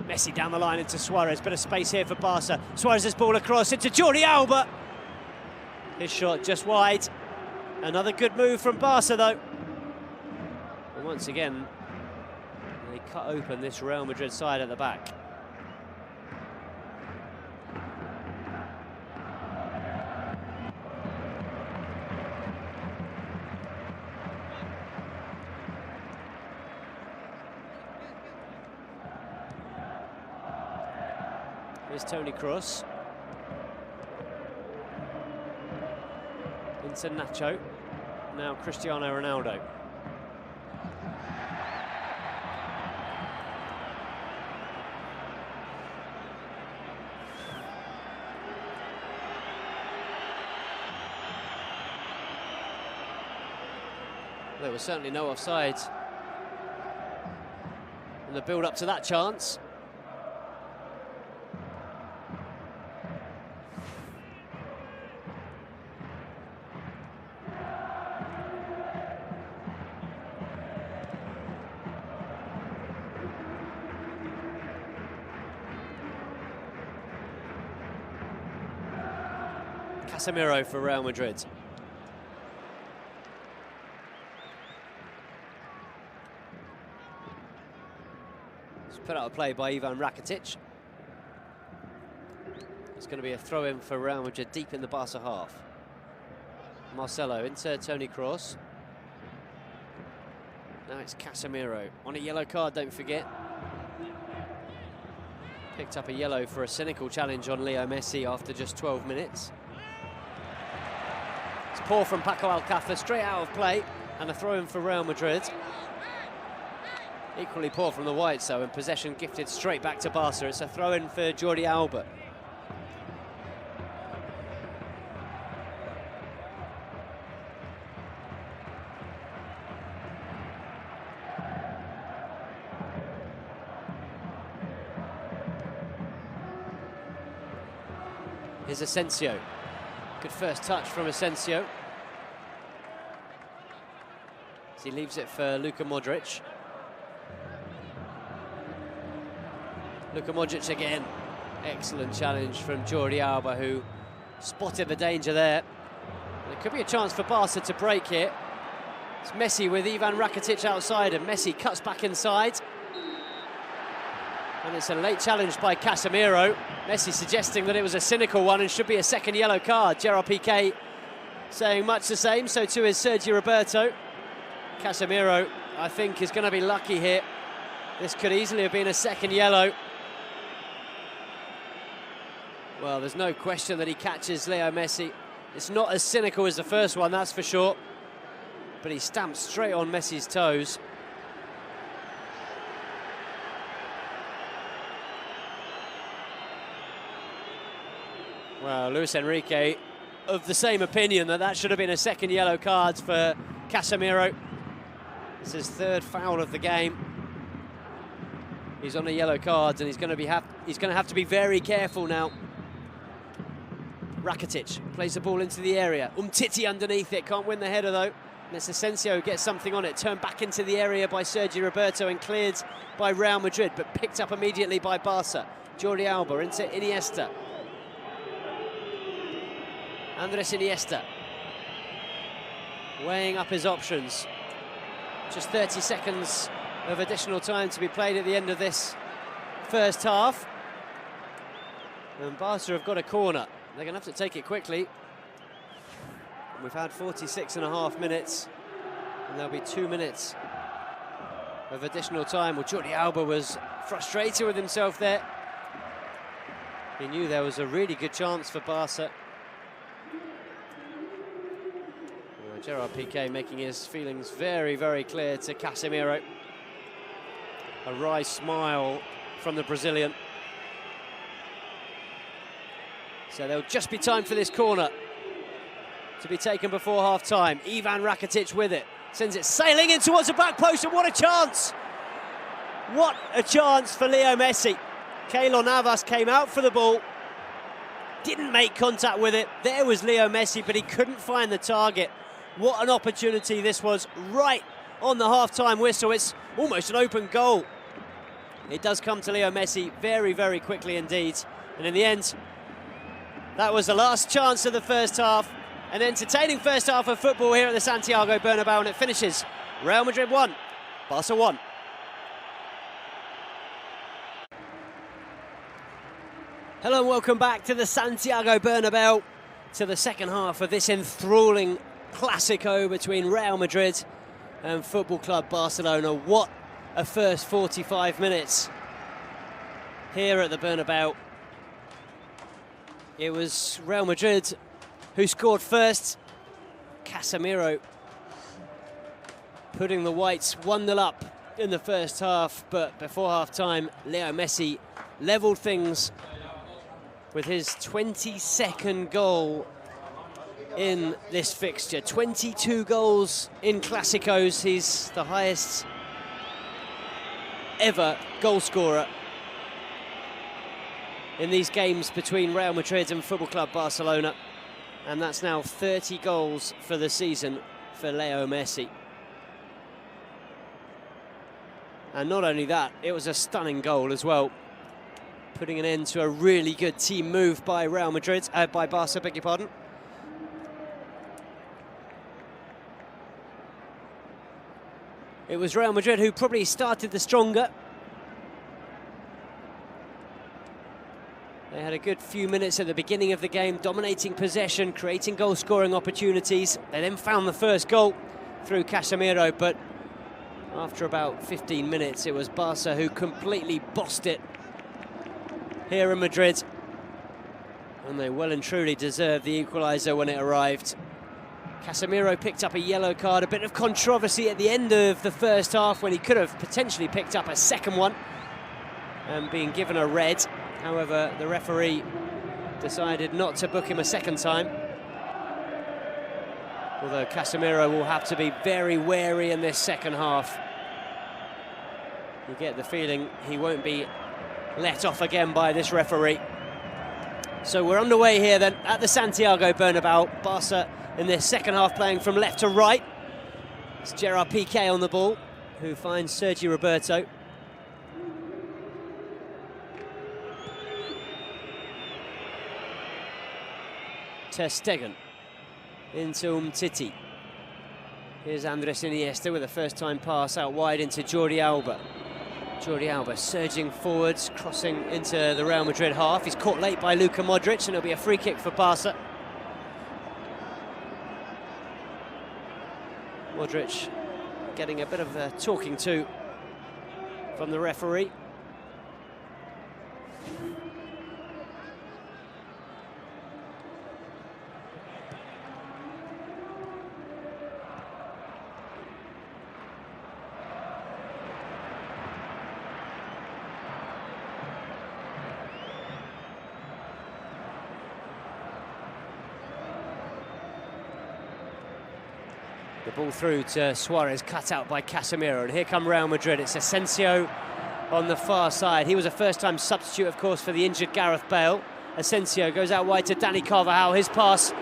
Messi down the line into Suarez. Bit of space here for Barca. Suarez's ball across into Jordi Alba. His shot just wide. Another good move from Barca, though. And once again, they cut open this Real Madrid side at the back. Here's Toni Kroos. Into Nacho. Now Cristiano Ronaldo. There was certainly no offside in the build-up to that chance. Casemiro for Real Madrid. It's put out a play by Ivan Rakitic. It's going to be a throw-in for Real Madrid deep in the Barca half. Marcelo into Toni Kroos. Now it's Casemiro on a yellow card, don't forget. Picked up a yellow for a cynical challenge on Leo Messi after just 12 minutes. It's poor from Paco Alcácer, straight out of play, and a throw-in for Real Madrid. Equally poor from the Whites, though, and possession gifted straight back to Barca. It's a throw-in for Jordi Alba. Here's Asensio. Good first touch from Asensio. As he leaves it for Luka Modric. Luka Modric again. Excellent challenge from Jordi Alba, who spotted the danger there. There could be a chance for Barca to break here. It's Messi with Ivan Rakitic outside, and Messi cuts back inside. And it's a late challenge by Casemiro. Messi suggesting that it was a cynical one and should be a second yellow card. Gerard Piqué saying much the same, so too is Sergi Roberto. Casemiro, I think, is going to be lucky here. This could easily have been a second yellow. Well, there's no question that he catches Leo Messi. It's not as cynical as the first one, that's for sure. But he stamps straight on Messi's toes. Well, Luis Enrique of the same opinion that should have been a second yellow card for Casemiro. It's his third foul of the game. He's on a yellow card and he's going to have to be very careful now. Rakitic plays the ball into the area. Umtiti underneath it, can't win the header though. Unless Asensio gets something on it, turned back into the area by Sergi Roberto and cleared by Real Madrid, but picked up immediately by Barca. Jordi Alba into Iniesta. Andres Iniesta, weighing up his options. Just 30 seconds of additional time to be played at the end of this first half. And Barca have got a corner. They're going to have to take it quickly. We've had 46.5 minutes, and there'll be 2 minutes of additional time. Well, Jordi Alba was frustrated with himself there. He knew there was a really good chance for Barca. Gerard Piqué making his feelings very, very clear to Casemiro. A wry smile from the Brazilian. So there'll just be time for this corner to be taken before half-time. Ivan Rakitic with it. Sends it sailing in towards the back post, and what a chance! What a chance for Leo Messi. Keylor Navas came out for the ball. Didn't make contact with it. There was Leo Messi, but he couldn't find the target. What an opportunity this was, right on the half-time whistle. It's almost an open goal. It does come to Leo Messi very, very quickly indeed. And in the end, that was the last chance of the first half. An entertaining first half of football here at the Santiago Bernabeu, and it finishes Real Madrid 1, Barca 1. Hello and welcome back to the Santiago Bernabeu, to the second half of this enthralling Classico between Real Madrid and Football Club Barcelona. What a first 45 minutes here at the Bernabeu. It was Real Madrid who scored first. Casemiro putting the Whites 1-0 up in the first half, but before half-time, Leo Messi levelled things with his 22nd goal in this fixture. 22 goals in Clásicos. He's the highest ever goal scorer in these games between Real Madrid and Football Club Barcelona. And that's now 30 goals for the season for Leo Messi. And not only that, it was a stunning goal as well, putting an end to a really good team move by Real Madrid, by Barca, beg your pardon. It was Real Madrid who probably started the stronger. They had a good few minutes at the beginning of the game, dominating possession, creating goal-scoring opportunities. They then found the first goal through Casemiro, but after about 15 minutes, it was Barca who completely bossed it here in Madrid. And they well and truly deserved the equaliser when it arrived. Casemiro picked up a yellow card, a bit of controversy at the end of the first half when he could have potentially picked up a second one and being given a red. However, the referee decided not to book him a second time. Although Casemiro will have to be very wary in this second half. You get the feeling he won't be let off again by this referee. So we're underway here then at the Santiago Bernabeu. Barca in this second half playing from left to right. It's Gerard Piqué on the ball, who finds Sergi Roberto. Ter Stegen into Umtiti. Here's Andres Iniesta with a first-time pass out wide into Jordi Alba. Jordi Alba surging forwards, crossing into the Real Madrid half. He's caught late by Luka Modric, and it'll be a free kick for Barca. Modric getting a bit of a talking to from the referee. The ball through to Suarez, cut out by Casemiro, and here come Real Madrid. It's Asensio on the far side. He was a first-time substitute, of course, for the injured Gareth Bale. Asensio goes out wide to Dani Carvajal. His pass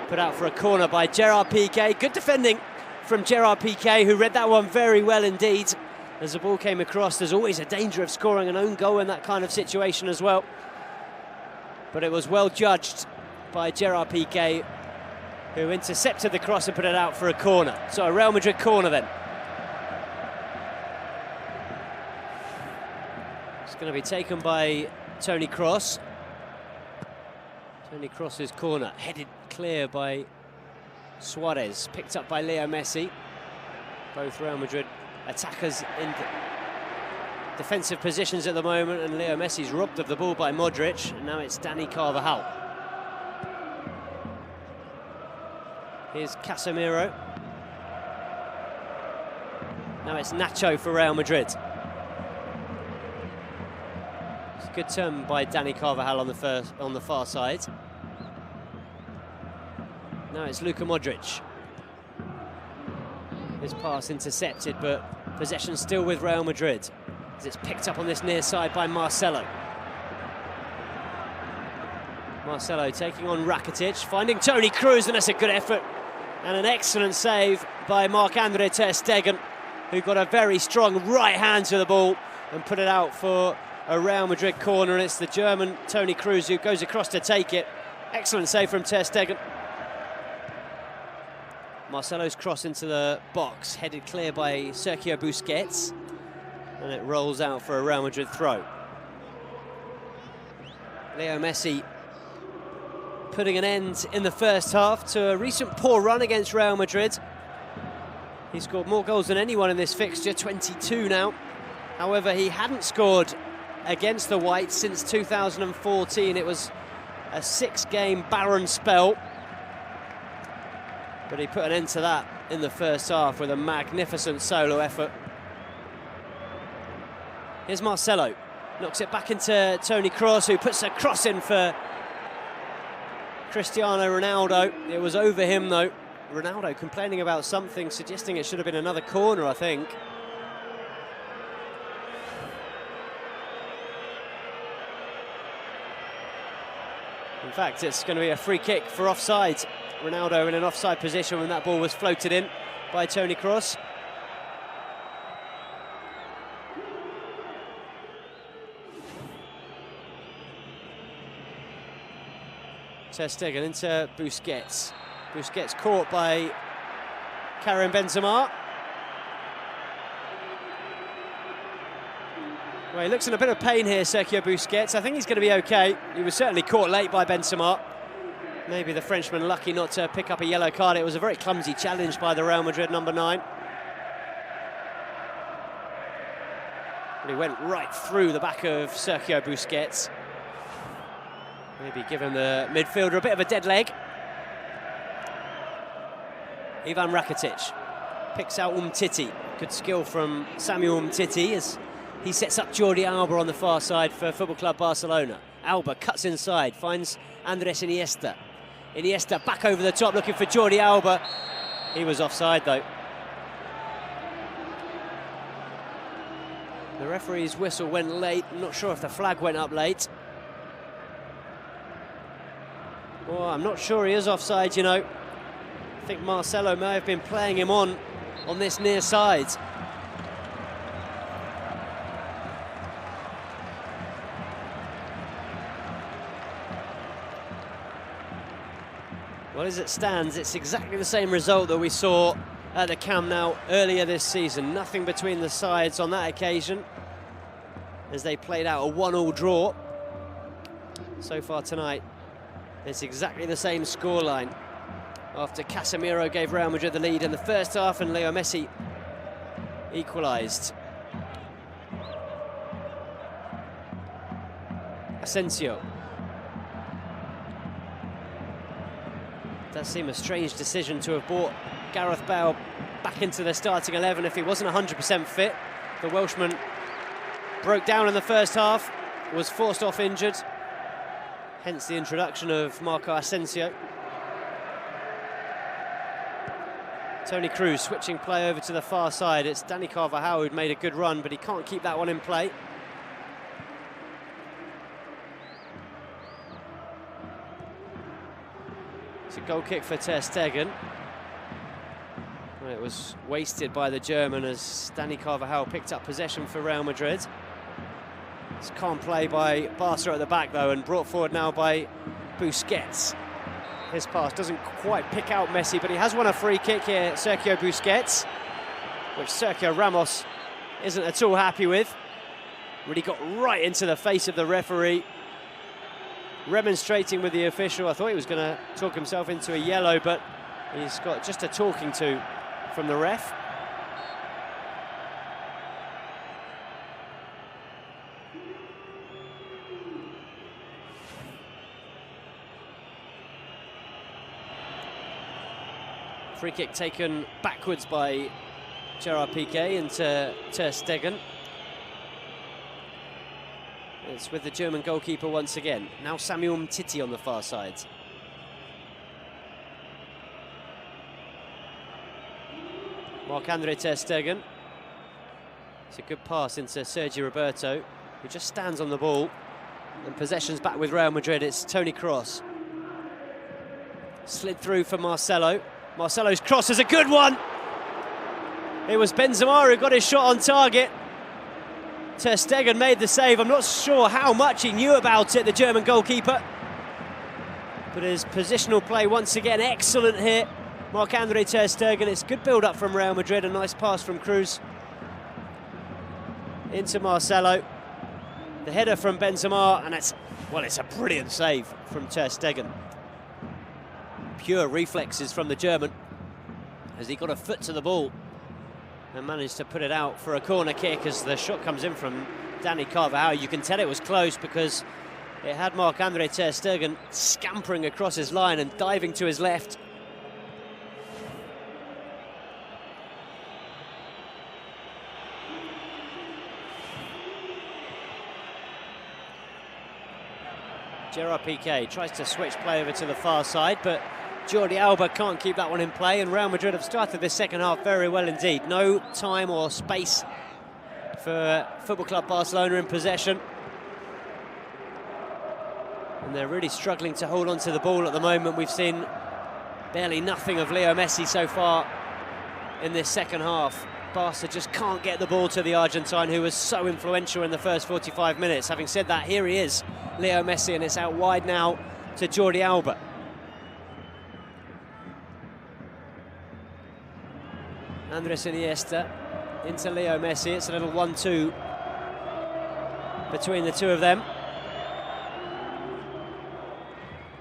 put out for a corner by Gerard Piqué. Good defending from Gerard Piqué, who read that one very well indeed. As the ball came across, there's always a danger of scoring an own goal in that kind of situation as well. But it was well judged by Gerard Piqué, who intercepted the cross and put it out for a corner. So a Real Madrid corner then. It's going to be taken by Toni Kroos. Toni Kroos's corner, headed clear by Suarez, picked up by Leo Messi. Both Real Madrid attackers in defensive positions at the moment, and Leo Messi's robbed of the ball by Modric, and now it's Dani Carvajal. Here's Casemiro. Now it's Nacho for Real Madrid. It's a good turn by Dani Carvajal on the far side. Now it's Luka Modric. His pass intercepted, but possession still with Real Madrid, as it's picked up on this near side by Marcelo. Marcelo taking on Rakitic, finding Toni Kroos, and that's a good effort. And an excellent save by Marc-Andre ter Stegen, who got a very strong right hand to the ball and put it out for a Real Madrid corner. And it's the German Toni Kroos who goes across to take it. Excellent save from ter Stegen. Marcelo's cross into the box, headed clear by Sergio Busquets, and it rolls out for a Real Madrid throw. Leo Messi putting an end in the first half to a recent poor run against Real Madrid. He scored more goals than anyone in this fixture, 22 now. However, he hadn't scored against the Whites since 2014. It was a 6-game barren spell, but he put an end to that in the first half with a magnificent solo effort. Here's Marcelo, knocks it back into Toni Kroos, who puts a cross in for Cristiano Ronaldo. It was over him though. Ronaldo complaining about something, suggesting it should have been another corner, I think. In fact, it's going to be a free kick for offside. Ronaldo in an offside position when that ball was floated in by Toni Kroos. Ter Stegen into Busquets. Busquets caught by Karim Benzema. Well, he looks in a bit of pain here, Sergio Busquets. I think he's going to be okay. He was certainly caught late by Benzema. Maybe the Frenchman lucky not to pick up a yellow card. It was a very clumsy challenge by the Real Madrid number 9. But he went right through the back of Sergio Busquets. Maybe giving the midfielder a bit of a dead leg. Ivan Rakitic picks out Umtiti. Good skill from Samuel Umtiti as he sets up Jordi Alba on the far side for Football Club Barcelona. Alba cuts inside, finds Andres Iniesta. Iniesta back over the top looking for Jordi Alba. He was offside though. The referee's whistle went late. I'm not sure if the flag went up late. Well, I'm not sure he is offside, you know. I think Marcelo may have been playing him on this near side. Well, as it stands, it's exactly the same result that we saw at the Camp Nou earlier this season. Nothing between the sides on that occasion, as they played out a 1-1 draw. So far tonight, it's exactly the same scoreline. After Casemiro gave Real Madrid the lead in the first half and Leo Messi equalised. Asensio. Does seem a strange decision to have brought Gareth Bale back into the starting 11 if he wasn't 100% fit. The Welshman broke down in the first half, was forced off injured, hence the introduction of Marco Asensio. Toni Kroos switching play over to the far side. It's Dani Carvajal who'd made a good run, but he can't keep that one in play. It's a goal kick for Ter Stegen. Well, it was wasted by the German as Dani Carvajal picked up possession for Real Madrid. It's calm play by Barca at the back though, and brought forward now by Busquets. His pass doesn't quite pick out Messi, but he has won a free kick here, Sergio Busquets, which Sergio Ramos isn't at all happy with. Really got right into the face of the referee, remonstrating with the official. I thought he was going to talk himself into a yellow, but he's got just a talking to from the ref. Free kick taken backwards by Gerard Piqué into Ter Stegen. It's with the German goalkeeper once again. Now Samuel Umtiti on the far side. Marc-Andre Ter Stegen. It's a good pass into Sergi Roberto, who just stands on the ball. And possession's back with Real Madrid. It's Toni Kroos. Slid through for Marcelo. Marcelo's cross is a good one. It was Benzema who got his shot on target. Ter Stegen made the save. I'm not sure how much he knew about it, the German goalkeeper. But his positional play once again excellent here. Marc-Andre Ter Stegen. It's good build-up from Real Madrid. A nice pass from Kroos into Marcelo. The header from Benzema, and it's a brilliant save from Ter Stegen. Pure reflexes from the German as he got a foot to the ball and managed to put it out for a corner kick as the shot comes in from Dani Carvajal. You can tell it was close because it had Marc-Andre Ter Stegen scampering across his line and diving to his left. Gerard Piqué tries to switch play over to the far side, but Jordi Alba can't keep that one in play, and Real Madrid have started this second half very well indeed. No time or space for Football Club Barcelona in possession. And they're really struggling to hold on to the ball at the moment. We've seen barely nothing of Leo Messi so far in this second half. Barca just can't get the ball to the Argentine, who was so influential in the first 45 minutes. Having said that, here he is, Leo Messi, and it's out wide now to Jordi Alba. Andres Iniesta into Leo Messi. It's a little 1-2 between the two of them.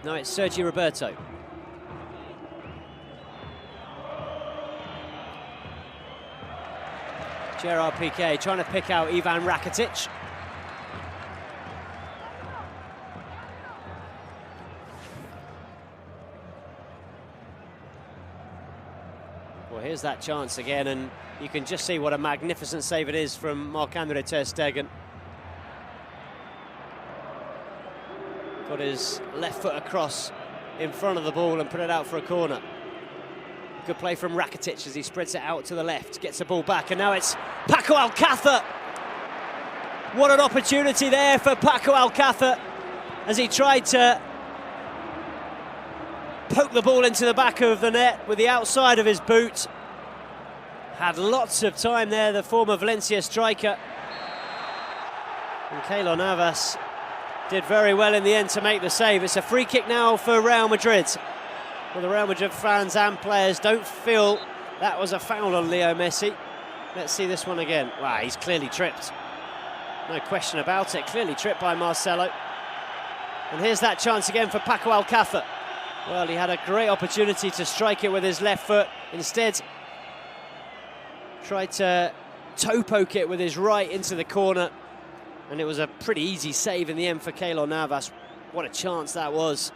No, it's Sergi Roberto. Gerard Piqué trying to pick out Ivan Rakitic. Well, here's that chance again, and you can just see what a magnificent save it is from Marc-Andre Ter Stegen. Got his left foot across in front of the ball and put it out for a corner. Good play from Rakitic as he spreads it out to the left, gets the ball back, and now it's Paco Alcácer. What an opportunity there for Paco Alcácer as he tried to poke the ball into the back of the net with the outside of his boot. Had lots of time there, the former Valencia striker. And Keylor Navas did very well in the end to make the save. It's a free kick now for Real Madrid. Well, the Real Madrid fans and players don't feel that was a foul on Leo Messi. Let's see this one again. Wow, he's clearly tripped. No question about it. Clearly tripped by Marcelo. And here's that chance again for Paco Alcácer. Well, he had a great opportunity to strike it with his left foot. Instead, tried to toe poke it with his right into the corner. And it was a pretty easy save in the end for Keylor Navas. What a chance that was.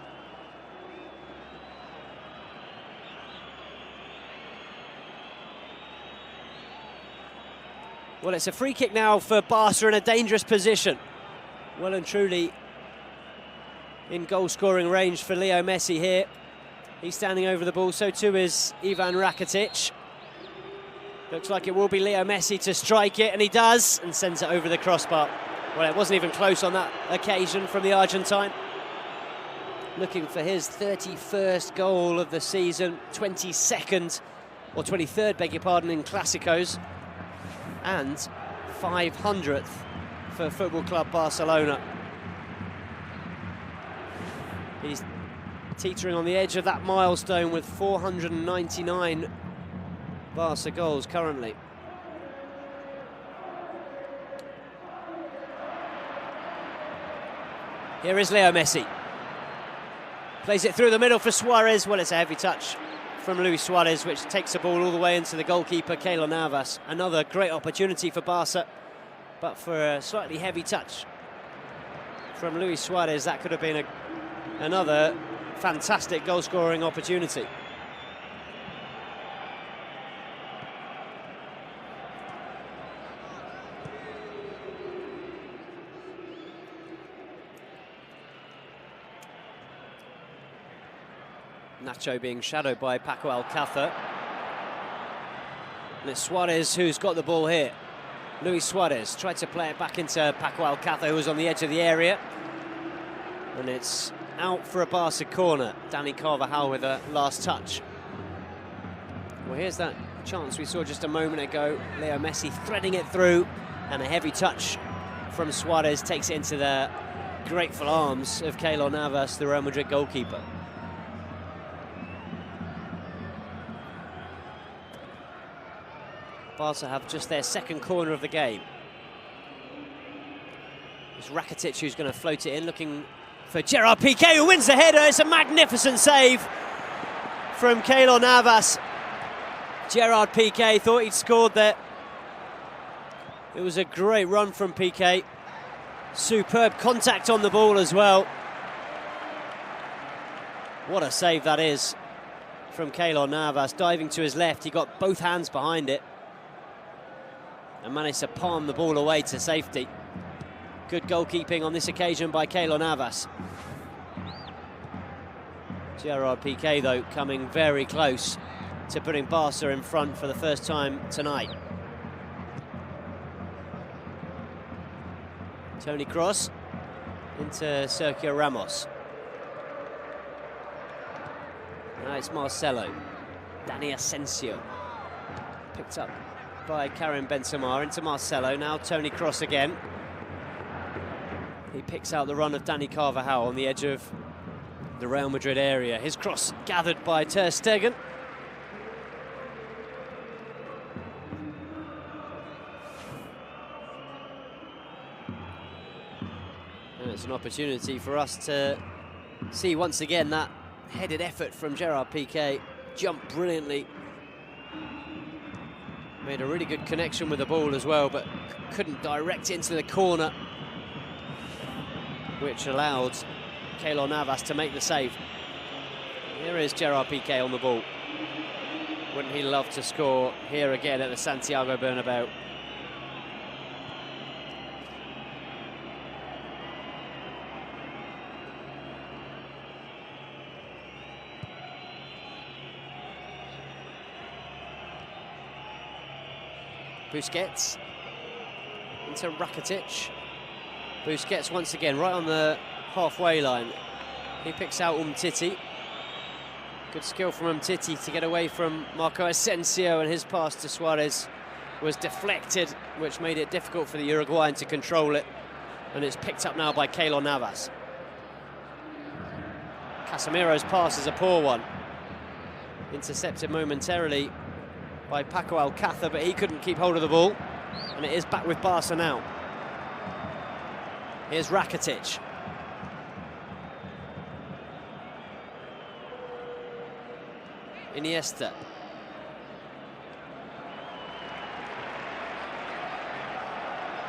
Well, it's a free kick now for Barca in a dangerous position. Well and truly in goal-scoring range for Leo Messi here. He's standing over the ball, so too is Ivan Rakitic. Looks like it will be Leo Messi to strike it, and he does, and sends it over the crossbar. Well, it wasn't even close on that occasion from the Argentine. Looking for his 31st goal of the season, 22nd, or 23rd, beg your pardon, in Clásicos, and 500th for Football Club Barcelona. He's teetering on the edge of that milestone with 499 Barca goals currently. Here is Leo Messi. Plays it through the middle for Suarez. Well, it's a heavy touch from Luis Suarez, which takes the ball all the way into the goalkeeper, Keylor Navas. Another great opportunity for Barca, but for a slightly heavy touch from Luis Suarez, that could have been another fantastic goal-scoring opportunity. Nacho being shadowed by Paco Alcácer. And it's Suarez who's got the ball here. Luis Suarez tried to play it back into Paco Alcácer, who was on the edge of the area. And it's out for a Barca corner. Dani Carvajal with a last touch. Well, here's that chance we saw just a moment ago. Leo Messi threading it through, and a heavy touch from Suarez takes it into the grateful arms of Keylor Navas, the Real Madrid goalkeeper. Barca have just their second corner of the game. It's Rakitic who's going to float it in, looking for Gerard Piqué, who wins the header. It's a magnificent save from Keylor Navas. Gerard Piqué thought he'd scored there. It was a great run from Piqué. Superb contact on the ball as well. What a save that is from Keylor Navas. Diving to his left, he got both hands behind it and managed to palm the ball away to safety. Good goalkeeping on this occasion by Keylor Navas. Gerard Piqué, though, coming very close to putting Barca in front for the first time tonight. Toni Kroos into Sergio Ramos. Now it's Marcelo. Dani Asensio. Picked up by Karim Benzema into Marcelo. Now Toni Kroos again. He picks out the run of Dani Carvajal on the edge of the Real Madrid area. His cross gathered by Ter Stegen. And it's an opportunity for us to see once again that headed effort from Gerard Piqué. Jumped brilliantly. Made a really good connection with the ball as well, but couldn't direct it into the corner, which allowed Keylor Navas to make the save. Here is Gerard Piqué on the ball. Wouldn't he love to score here again at the Santiago Bernabeu? Busquets into Rakitic. Busquets once again right on the halfway line. He picks out Umtiti. Good skill from Umtiti to get away from Marco Asensio, and his pass to Suarez was deflected, which made it difficult for the Uruguayan to control it. And it's picked up now by Keylor Navas. Casemiro's pass is a poor one. Intercepted momentarily by Paco Alcácer, but he couldn't keep hold of the ball. And it is back with Barca now. Here's Rakitic. Iniesta.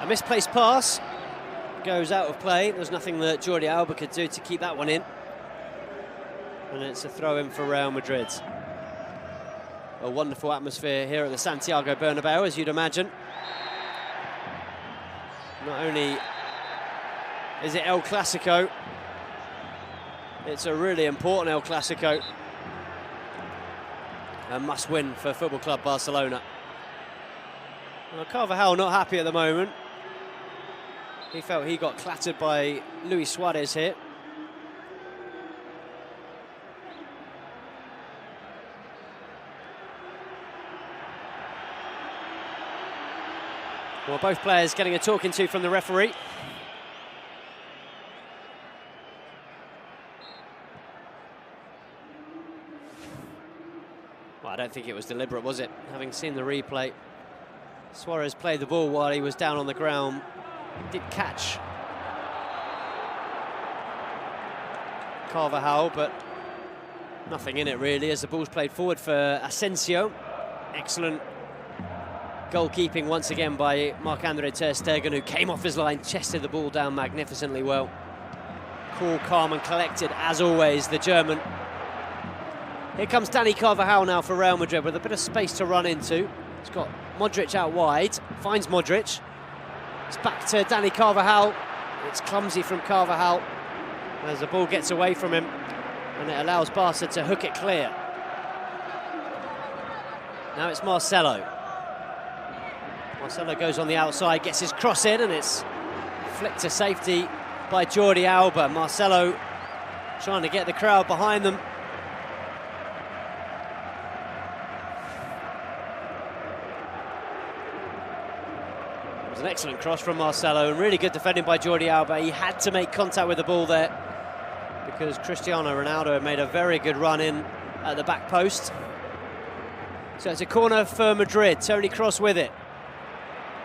A misplaced pass goes out of play. There's nothing that Jordi Alba could do to keep that one in. And it's a throw-in for Real Madrid. A wonderful atmosphere here at the Santiago Bernabeu, as you'd imagine. Not only is it El Clasico, it's a really important El Clasico. A must-win for Football Club Barcelona. Well, Carvajal not happy at the moment. He felt he got clattered by Luis Suarez here. Well, both players getting a talking to from the referee. Well, I don't think it was deliberate, was it? Having seen the replay, Suarez played the ball while he was down on the ground. Did catch Carvajal, but nothing in it really, as the ball's played forward for Asensio. Excellent goalkeeping once again by Marc-Andre ter Stegen, who came off his line, chested the ball down magnificently well. Cool, calm and collected, as always, the German. Here comes Dani Carvajal now for Real Madrid with a bit of space to run into. He's got Modric out wide, finds Modric. It's back to Dani Carvajal. It's clumsy from Carvajal as the ball gets away from him, and it allows Barca to hook it clear. Now it's Marcelo. Marcelo goes on the outside, gets his cross in, and it's flicked to safety by Jordi Alba. Marcelo trying to get the crowd behind them. It was an excellent cross from Marcelo, and really good defending by Jordi Alba. He had to make contact with the ball there because Cristiano Ronaldo had made a very good run in at the back post. So it's a corner for Madrid. Toni Kroos with it.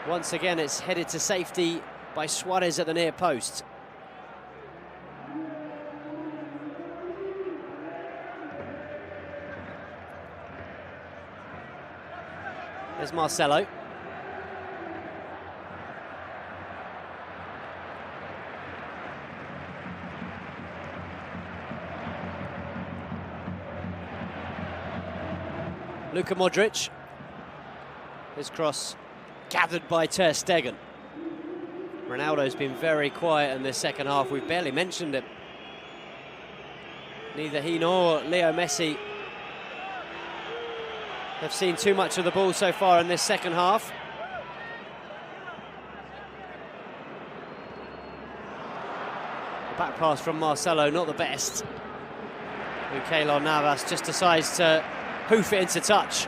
Once again, it's headed to safety by Suarez at the near post. There's Marcelo. Luka Modric. His cross gathered by ter Stegen. Ronaldo's been very quiet in this second half. We've barely mentioned him. Neither he nor Leo Messi have seen too much of the ball so far in this second half. The back pass from Marcelo, not the best. And Keylor Navas just decides to hoof it into touch.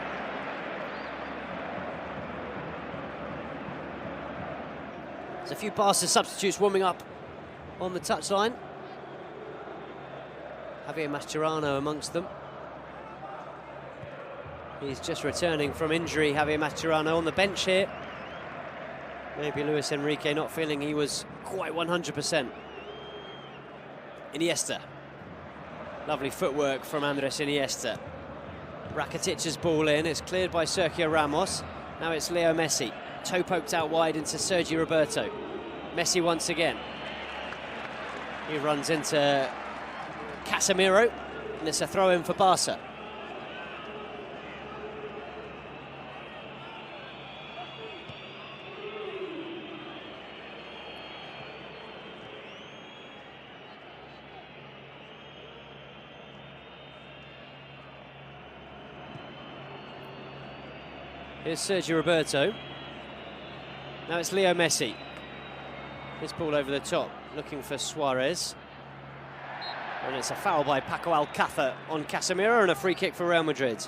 There's a few Barca substitutes warming up on the touchline. Javier Mascherano amongst them. He's just returning from injury, Javier Mascherano, on the bench here. Maybe Luis Enrique not feeling he was quite 100%. Iniesta. Lovely footwork from Andres Iniesta. Rakitic's ball in, it's cleared by Sergio Ramos. Now it's Leo Messi. Toe poked out wide into Sergi Roberto. Messi once again. He runs into Casemiro, and it's a throw-in for Barca. Here's Sergi Roberto. Now it's Leo Messi. His ball over the top, looking for Suarez. And it's a foul by Paco Alcácer on Casemiro and a free kick for Real Madrid.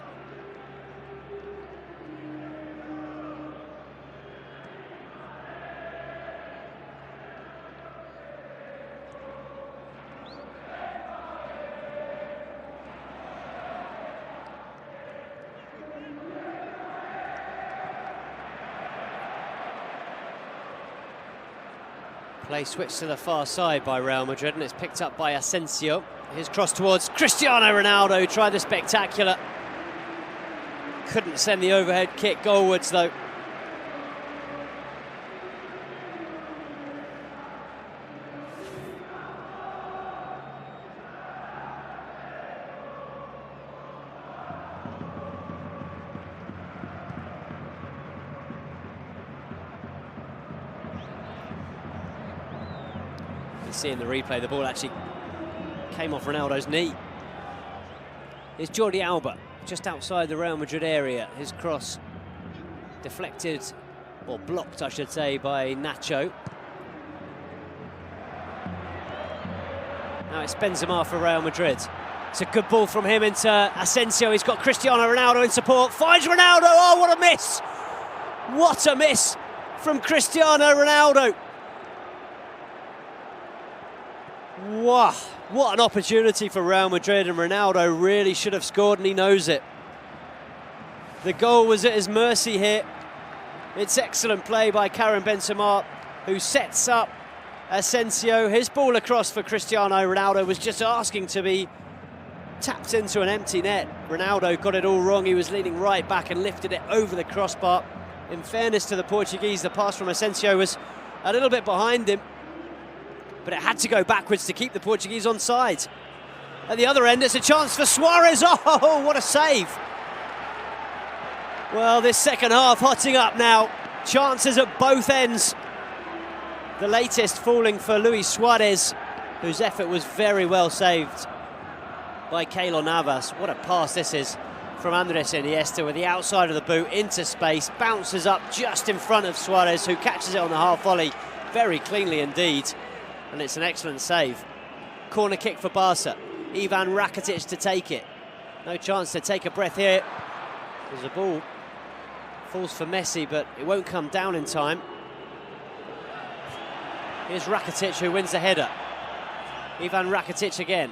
Play switched to the far side by Real Madrid, and it's picked up by Asensio. His cross towards Cristiano Ronaldo, tried the spectacular. Couldn't send the overhead kick goalwards though. See in the replay, the ball actually came off Ronaldo's knee. Here's Jordi Alba, just outside the Real Madrid area. His cross deflected or blocked, I should say, by Nacho. Now it's Benzema for Real Madrid. It's a good ball from him into Asensio. He's got Cristiano Ronaldo in support. Finds Ronaldo. Oh, what a miss! What a miss from Cristiano Ronaldo. Wow, what an opportunity for Real Madrid, and Ronaldo really should have scored, and he knows it. The goal was at his mercy here. It's excellent play by Karim Benzema, who sets up Asensio. His ball across for Cristiano Ronaldo was just asking to be tapped into an empty net. Ronaldo got it all wrong. He was leaning right back and lifted it over the crossbar. In fairness to the Portuguese, the pass from Asensio was a little bit behind him, but it had to go backwards to keep the Portuguese onside. At the other end, it's a chance for Suarez. Oh, what a save. Well, this second half hotting up now. Chances at both ends. The latest falling for Luis Suarez, whose effort was very well saved by Keylor Navas. What a pass this is from Andres Iniesta with the outside of the boot into space. Bounces up just in front of Suarez, who catches it on the half volley very cleanly indeed. And it's an excellent save. Corner kick for Barca. Ivan Rakitic to take it. No chance to take a breath here. There's a ball. Falls for Messi, but it won't come down in time. Here's Rakitic, who wins the header. Ivan Rakitic again.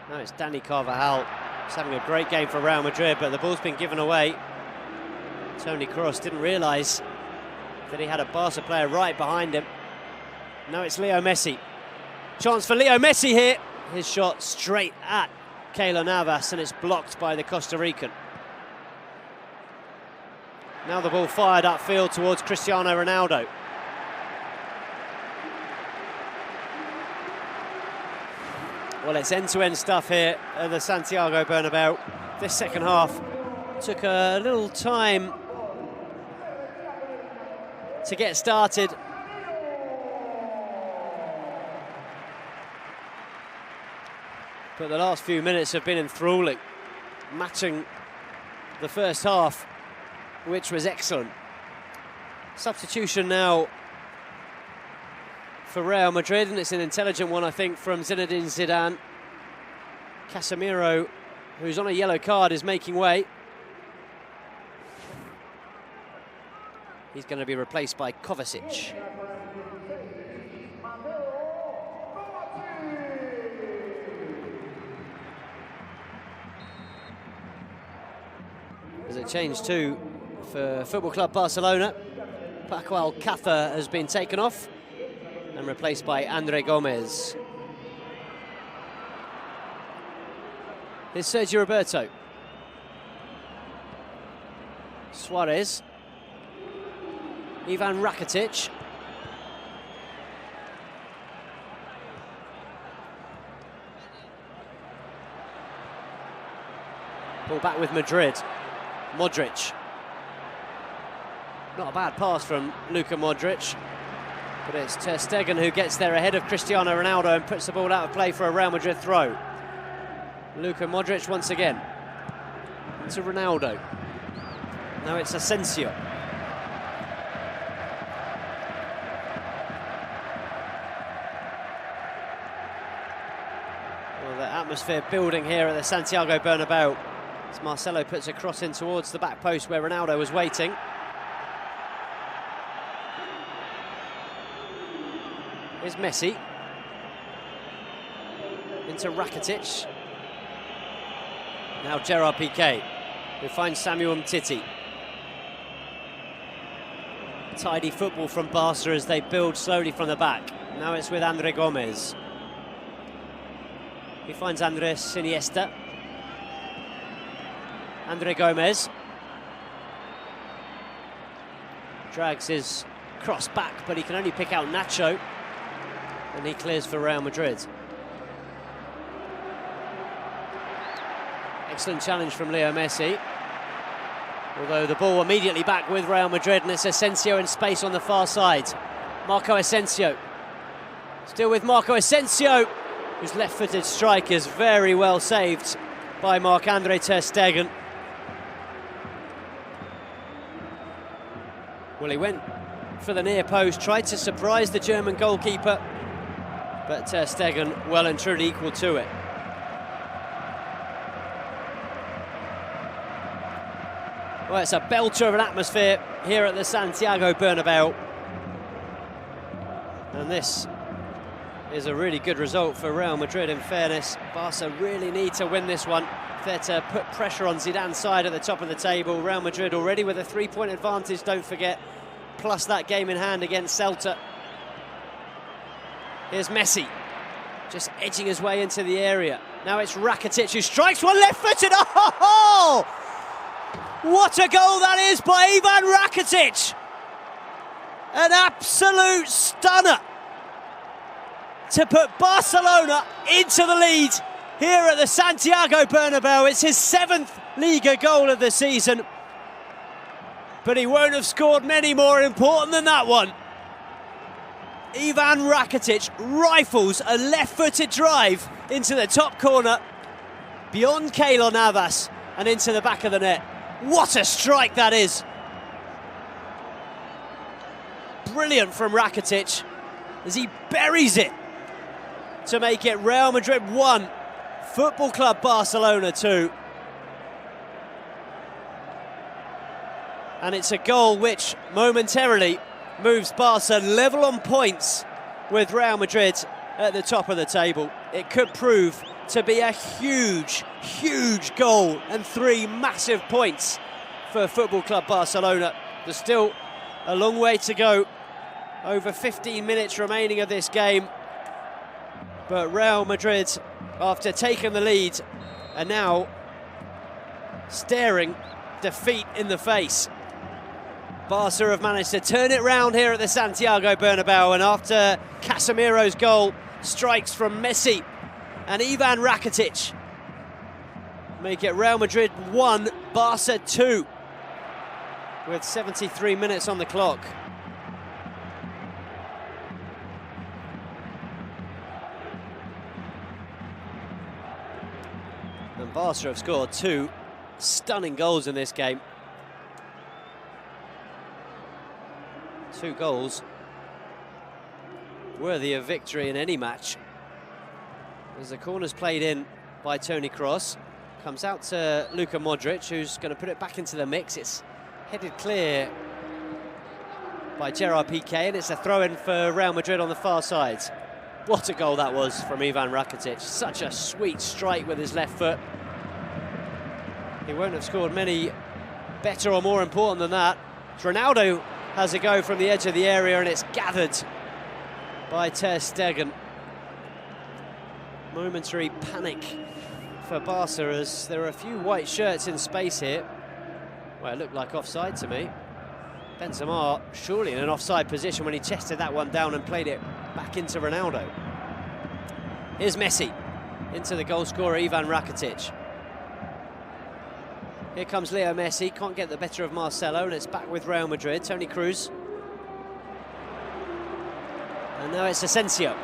Now it's Dani Carvajal. He's having a great game for Real Madrid, but the ball's been given away. Toni Kroos didn't realise that he had a Barca player right behind him. Now it's Leo Messi. Chance for Leo Messi here. His shot straight at Keylor Navas, and it's blocked by the Costa Rican. Now the ball fired upfield towards Cristiano Ronaldo. Well, it's end-to-end stuff here at the Santiago Bernabeu. This second half took a little time to get started. But the last few minutes have been enthralling, matching the first half, which was excellent. Substitution now for Real Madrid, and it's an intelligent one, I think, from Zinedine Zidane. Casemiro, who's on a yellow card, is making way. He's going to be replaced by Kovacic. There's a change too for Football Club Barcelona. Paco Alcácer has been taken off and replaced by Andre Gomez. Here's Sergio Roberto. Suarez. Ivan Rakitic. Ball back with Madrid. Modric. Not a bad pass from Luka Modric, but it's Ter Stegen who gets there ahead of Cristiano Ronaldo and puts the ball out of play for a Real Madrid throw. Luka Modric once again. To Ronaldo. Now it's Asensio. Well, the atmosphere building here at the Santiago Bernabeu as Marcelo puts a cross in towards the back post where Ronaldo was waiting. Here's Messi. Into Rakitic. Now Gerard Piqué, who finds Samuel Umtiti. Tidy football from Barca as they build slowly from the back. Now it's with Andre Gomez. He finds Andres Iniesta. Andre Gomez. Drags his cross back, but he can only pick out Nacho. And he clears for Real Madrid. Excellent challenge from Leo Messi. Although the ball immediately back with Real Madrid, and it's Asensio in space on the far side. Marco Asensio. Still with Marco Asensio, whose left-footed strike is very well saved by Marc-Andre Ter Stegen. Well, he went for the near post, tried to surprise the German goalkeeper, but Ter Stegen well and truly equal to it. Well, it's a belter of an atmosphere here at the Santiago Bernabeu. And this is a really good result for Real Madrid, in fairness. Barca really need to win this one if they're to put pressure on Zidane's side at the top of the table. Real Madrid already with a 3-point advantage, don't forget, plus that game in hand against Celta. Here's Messi, just edging his way into the area. Now it's Rakitic who strikes one left-footed. Oh! What a goal that is by Ivan Rakitic! An absolute stunner to put Barcelona into the lead here at the Santiago Bernabeu. It's his 7th Liga goal of the season, but he won't have scored many more important than that one. Ivan Rakitic rifles a left-footed drive into the top corner, beyond Keylor Navas and into the back of the net. What a strike that is! Brilliant from Rakitic as he buries it to make it Real Madrid 1, Football Club Barcelona 2. And it's a goal which momentarily moves Barca level on points with Real Madrid at the top of the table. It could prove to be a huge, huge goal and 3 massive points for Football Club Barcelona. There's still a long way to go, over 15 minutes remaining of this game. But Real Madrid, after taking the lead, are now staring defeat in the face. Barca have managed to turn it round here at the Santiago Bernabeu, and after Casemiro's goal, strikes from Messi and Ivan Rakitic make it Real Madrid 1, Barca 2, with 73 minutes on the clock. And Barca have scored 2 stunning goals in this game. 2 goals worthy of victory in any match. As the corner's played in by Toni Kroos, comes out to Luka Modric, who's going to put it back into the mix. It's headed clear by Gerard Piqué, and it's a throw-in for Real Madrid on the far side. What a goal that was from Ivan Rakitic. Such a sweet strike with his left foot. He won't have scored many better or more important than that. Ronaldo has a go from the edge of the area, and it's gathered by Ter Stegen. Momentary panic for Barca as there are a few white shirts in space here. Well, it looked like offside to me. Benzema surely in an offside position when he chested that one down and played it back into Ronaldo. Here's Messi into the goal scorer Ivan Rakitic. Here comes Leo Messi, can't get the better of Marcelo, and it's back with Real Madrid. Toni Kroos. And now it's Asensio,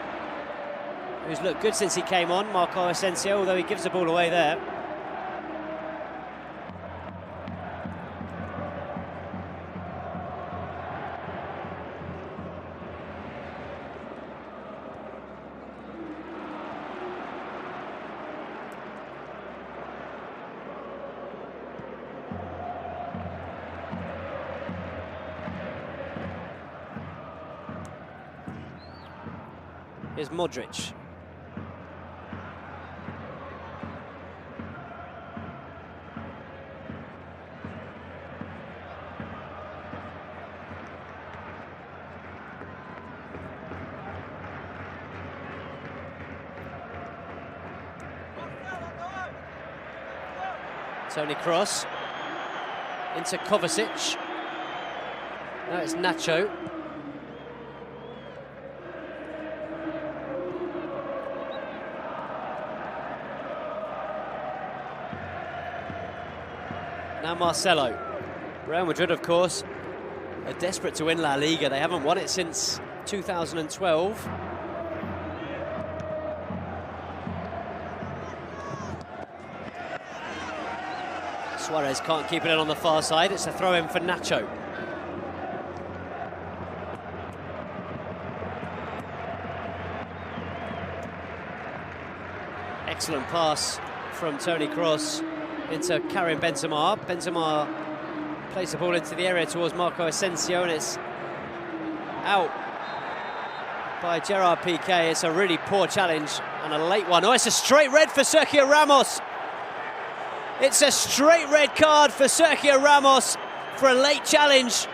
who's looked good since he came on, Marco Asensio, although he gives the ball away there. Here's Modric. Toni Kroos into Kovacic. Now it's Nacho. Now Marcelo. Real Madrid, of course, are desperate to win La Liga. They haven't won it since 2012. Suarez can't keep it in on the far side. It's a throw-in for Nacho. excellent pass from Toni Kroos into Karim Benzema. Benzema plays the ball into the area towards Marco Asensio, and it's out by Gerard Piqué. It's a really poor challenge and a late one. Oh, it's a straight red for Sergio Ramos. It's a straight red card for Sergio Ramos for a late challenge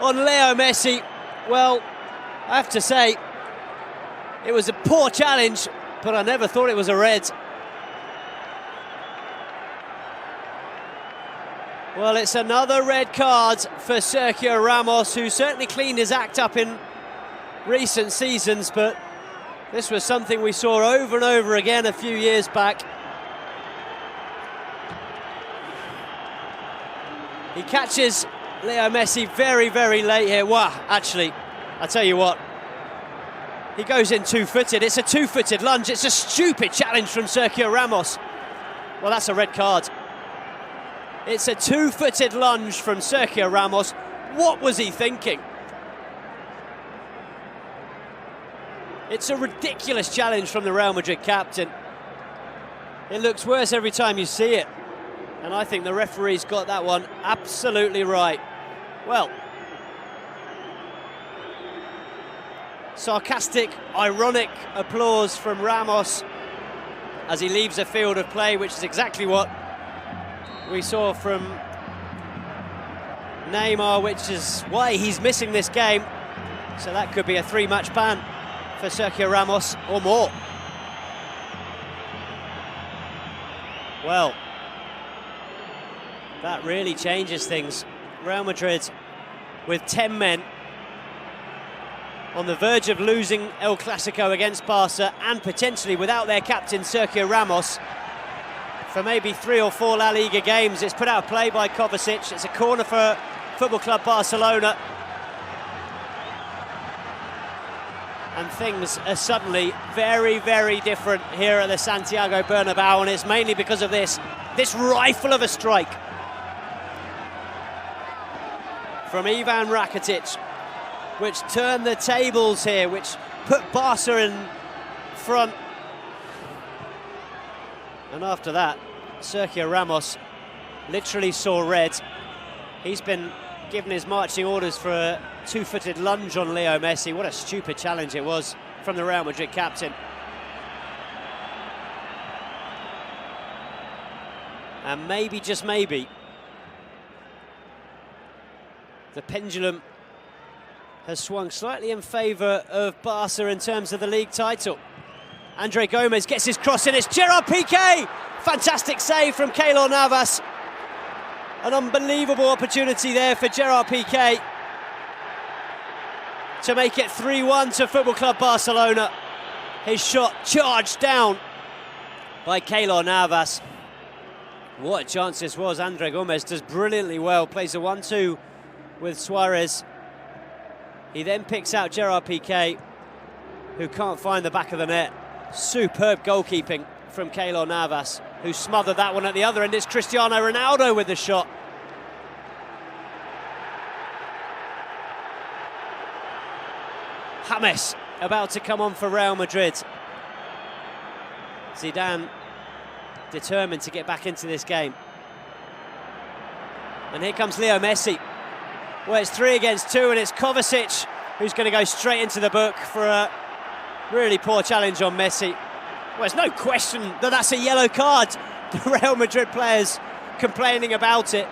on Leo Messi. Well, I have to say, it was a poor challenge, but I never thought it was a red. Well, it's another red card for Sergio Ramos, who certainly cleaned his act up in recent seasons, but this was something we saw over and over again a few years back. He catches Leo Messi very, very late here. Wow, actually, I tell you what, he goes in two-footed. It's a two-footed lunge. It's a stupid challenge from Sergio Ramos. Well, that's a red card. It's a two-footed lunge from Sergio Ramos. What was he thinking? It's a ridiculous challenge from the Real Madrid captain. It looks worse every time you see it. And I think the referee's got that one absolutely right. Well, sarcastic, ironic applause from Ramos as he leaves a field of play, which is exactly what we saw from Neymar, which is why he's missing this game. So that could be a 3-match ban for Sergio Ramos or more. Well, that really changes things. Real Madrid with 10 men on the verge of losing El Clasico against Barca, and potentially without their captain Sergio Ramos for maybe 3 or 4 La Liga games. It's put out of play by Kovacic. It's a corner for Football Club Barcelona. And things are suddenly very, very different here at the Santiago Bernabeu, and it's mainly because of this rifle of a strike from Ivan Rakitic, which turned the tables here, which put Barca in front. And after that, Sergio Ramos literally saw red. He's been given his marching orders for a two-footed lunge on Leo Messi. What a stupid challenge it was from the Real Madrid captain. And maybe, just maybe, the pendulum has swung slightly in favour of Barca in terms of the league title. Andre Gomes gets his cross in, it's Gerard Piqué! Fantastic save from Keylor Navas. An unbelievable opportunity there for Gerard Piqué to make it 3-1 to Football Club Barcelona. His shot charged down by Keylor Navas. What a chance this was. Andre Gomes does brilliantly well, plays a 1-2 with Suarez. He then picks out Gerard Piqué, who can't find the back of the net. Superb goalkeeping from Keylor Navas, who smothered that one at the other end. It's Cristiano Ronaldo with the shot. James about to come on for Real Madrid. Zidane determined to get back into this game. And here comes Leo Messi. Well, it's 3 against 2, and it's Kovacic who's going to go straight into the book for a really poor challenge on Messi. Well, there's no question that that's a yellow card. The Real Madrid players complaining about it.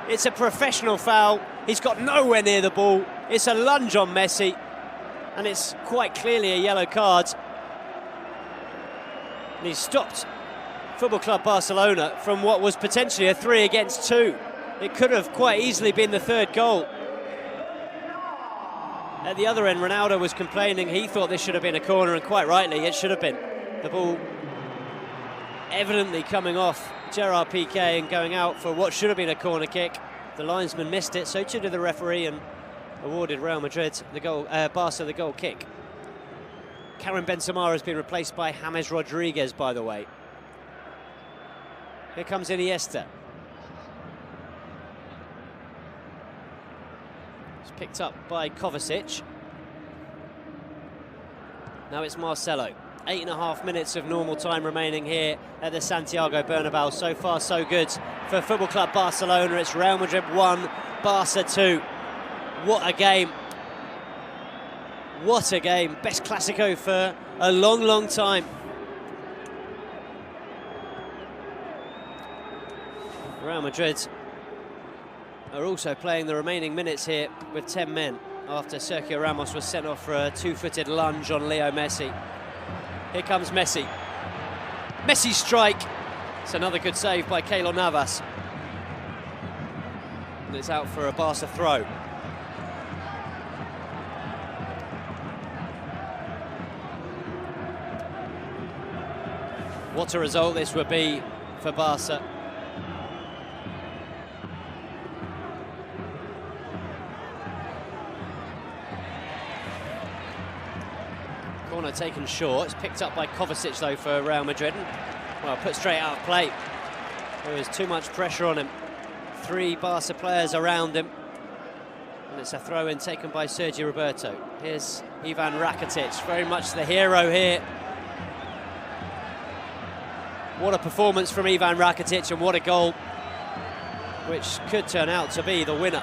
It's a professional foul. He's got nowhere near the ball. It's a lunge on Messi, and it's quite clearly a yellow card. And he's stopped Football Club Barcelona from what was potentially a 3 against 2. It could have quite easily been the third goal. At the other end, Ronaldo was complaining. He thought this should have been a corner, and quite rightly, it should have been. The ball evidently coming off Gerard Piqué and going out for what should have been a corner kick. The linesman missed it, so too did the referee, and awarded Real Madrid the goal, Barca the goal kick. Karim Benzema has been replaced by James Rodriguez, by the way. Here comes Iniesta. It's picked up by Kovacic. Now it's Marcelo. 8.5 minutes of normal time remaining here at the Santiago Bernabeu. So far, so good for Football Club Barcelona. It's Real Madrid 1, Barca 2. What a game. What a game. Best Classico for a long, long time. Real Madrid are also playing the remaining minutes here with 10 men after Sergio Ramos was sent off for a two-footed lunge on Leo Messi. Here comes Messi. Messi's strike. It's another good save by Keylor Navas. And it's out for a Barca throw. What a result this would be for Barca. Corner taken short. It's picked up by Kovacic though for Real Madrid. Well, put straight out of play. There is too much pressure on him. 3 Barca players around him. And it's a throw-in taken by Sergi Roberto. Here's Ivan Rakitic, very much the hero here. What a performance from Ivan Rakitic, and what a goal, which could turn out to be the winner.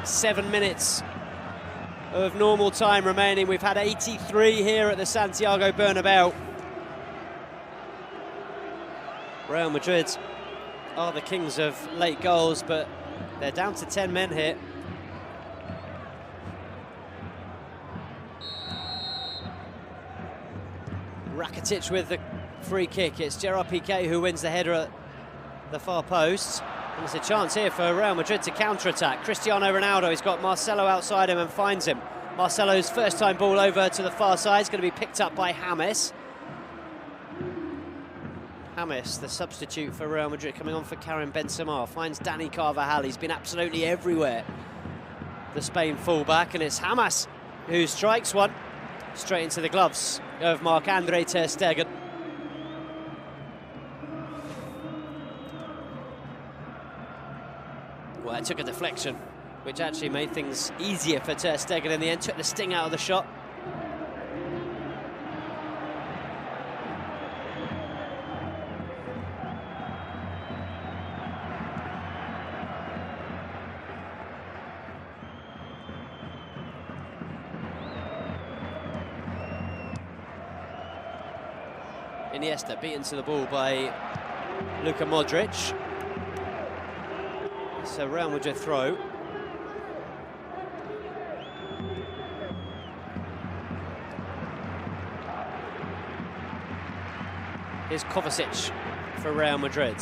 7 minutes of normal time remaining. We've had 83 here at the Santiago Bernabeu. Real Madrid are the kings of late goals, but they're down to 10 men here. Rakitic with the free kick. It's Gerard Piqué who wins the header at the far post. And there's a chance here for Real Madrid to counter-attack. Cristiano Ronaldo, he's got Marcelo outside him and finds him. Marcelo's first time ball over to the far side is going to be picked up by James. James, the substitute for Real Madrid, coming on for Karim Benzema, finds Dani Carvajal. He's been absolutely everywhere, the Spain fullback, and it's James who strikes one straight into the gloves of Marc-Andre ter Stegen. Well, it took a deflection, which actually made things easier for ter Stegen in the end, took the sting out of the shot. Iniesta beaten to the ball by Luka Modric. It's a Real Madrid throw. Here's Kovacic for Real Madrid.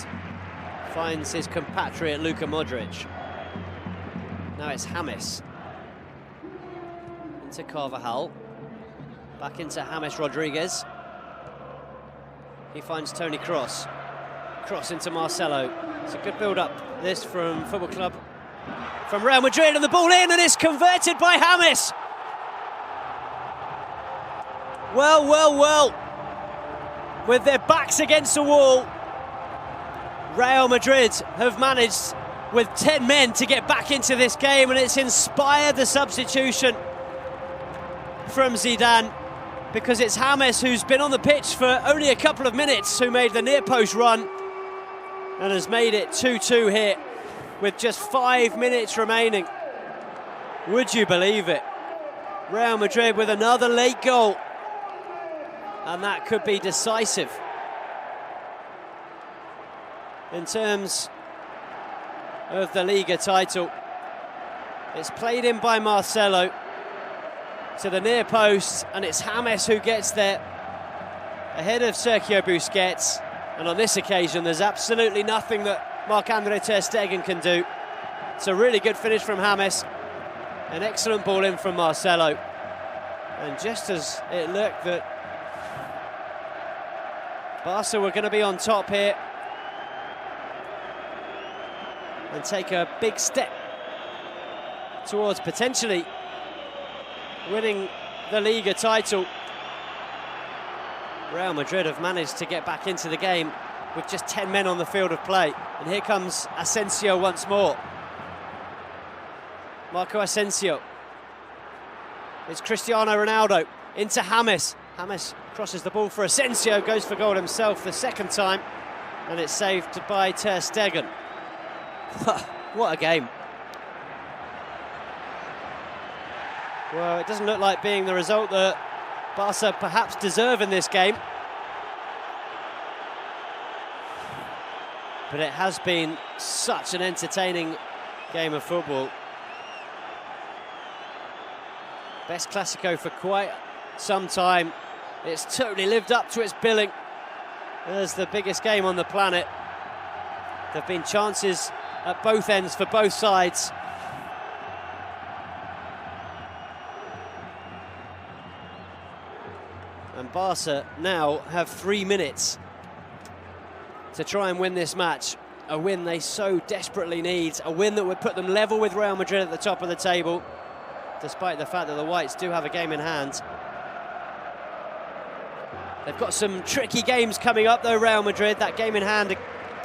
Finds his compatriot Luka Modric. Now it's James. Into Carvajal. Back into James Rodriguez. He finds Toni Kroos. Cross into Marcelo. It's a good build-up, this from Football Club, from Real Madrid, and the ball in, and it's converted by James. Well, well, well. With their backs against the wall, Real Madrid have managed, with 10 men, to get back into this game, and it's inspired the substitution from Zidane, because it's James who's been on the pitch for only a couple of minutes who made the near post run and has made it 2-2 here with just 5 minutes remaining. Would you believe it? Real Madrid with another late goal, and that could be decisive in terms of the Liga title. It's played in by Marcelo to the near post, and it's James who gets there ahead of Sergio Busquets. And on this occasion, there's absolutely nothing that Marc-Andre ter Stegen can do. It's a really good finish from James. An excellent ball in from Marcelo. And just as it looked that Barca were going to be on top here and take a big step towards potentially winning the Liga title, Real Madrid have managed to get back into the game with just 10 men on the field of play. And here comes Asensio once more. Marco Asensio. It's Cristiano Ronaldo into James. James crosses the ball for Asensio, goes for goal himself the second time, and it's saved by Ter Stegen. What a game. Well, it doesn't look like being the result that Barca perhaps deserve in this game. But it has been such an entertaining game of football. Best Classico for quite some time. It's totally lived up to its billing as the biggest game on the planet. There have been chances at both ends for both sides. And Barca now have 3 minutes to try and win this match. A win they so desperately need, a win that would put them level with Real Madrid at the top of the table, despite the fact that the Whites do have a game in hand. They've got some tricky games coming up though, Real Madrid. That game in hand,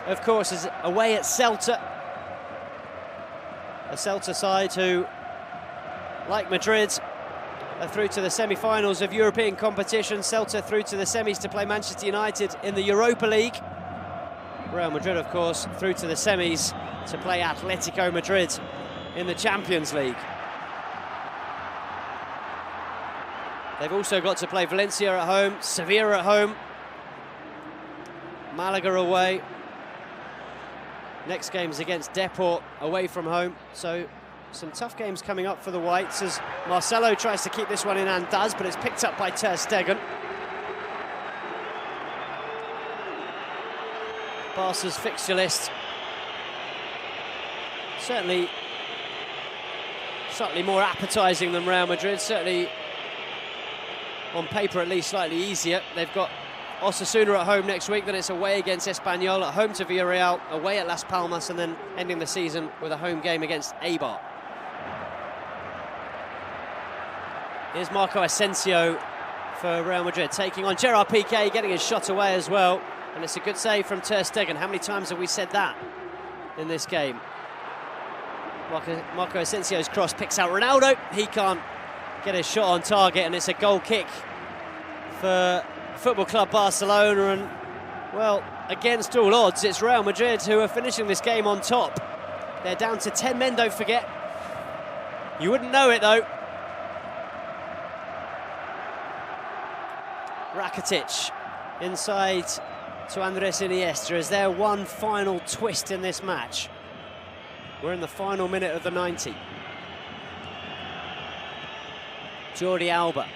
of course, is away at Celta. A Celta side who, like Madrid, are through to the semi-finals of European competition. Celta through to the semis to play Manchester United in the Europa League. Real Madrid, of course, through to the semis to play Atletico Madrid in the Champions League. They've also got to play Valencia at home, Sevilla at home, Malaga away. Next game's against Depor away from home. So some tough games coming up for the Whites as Marcelo tries to keep this one in and does, but it's picked up by Ter Stegen. Barca's fixture list certainly slightly more appetising than Real Madrid, certainly on paper at least slightly easier. They've got Osasuna at home next week, then it's away against Espanyol, at home to Villarreal, away at Las Palmas, and then ending the season with a home game against Eibar. Here's Marco Asensio for Real Madrid, taking on Gerard Piqué, getting his shot away as well. And it's a good save from Ter Stegen. How many times have we said that in this game? Marco Asensio's cross picks out Ronaldo. He can't get his shot on target, and it's a goal kick for Football Club Barcelona. And, well, against all odds, it's Real Madrid who are finishing this game on top. They're down to 10 men, don't forget. You wouldn't know it, though. Rakitic inside to Andres Iniesta. Is there one final twist in this match? We're in the final minute of the 90. Jordi Alba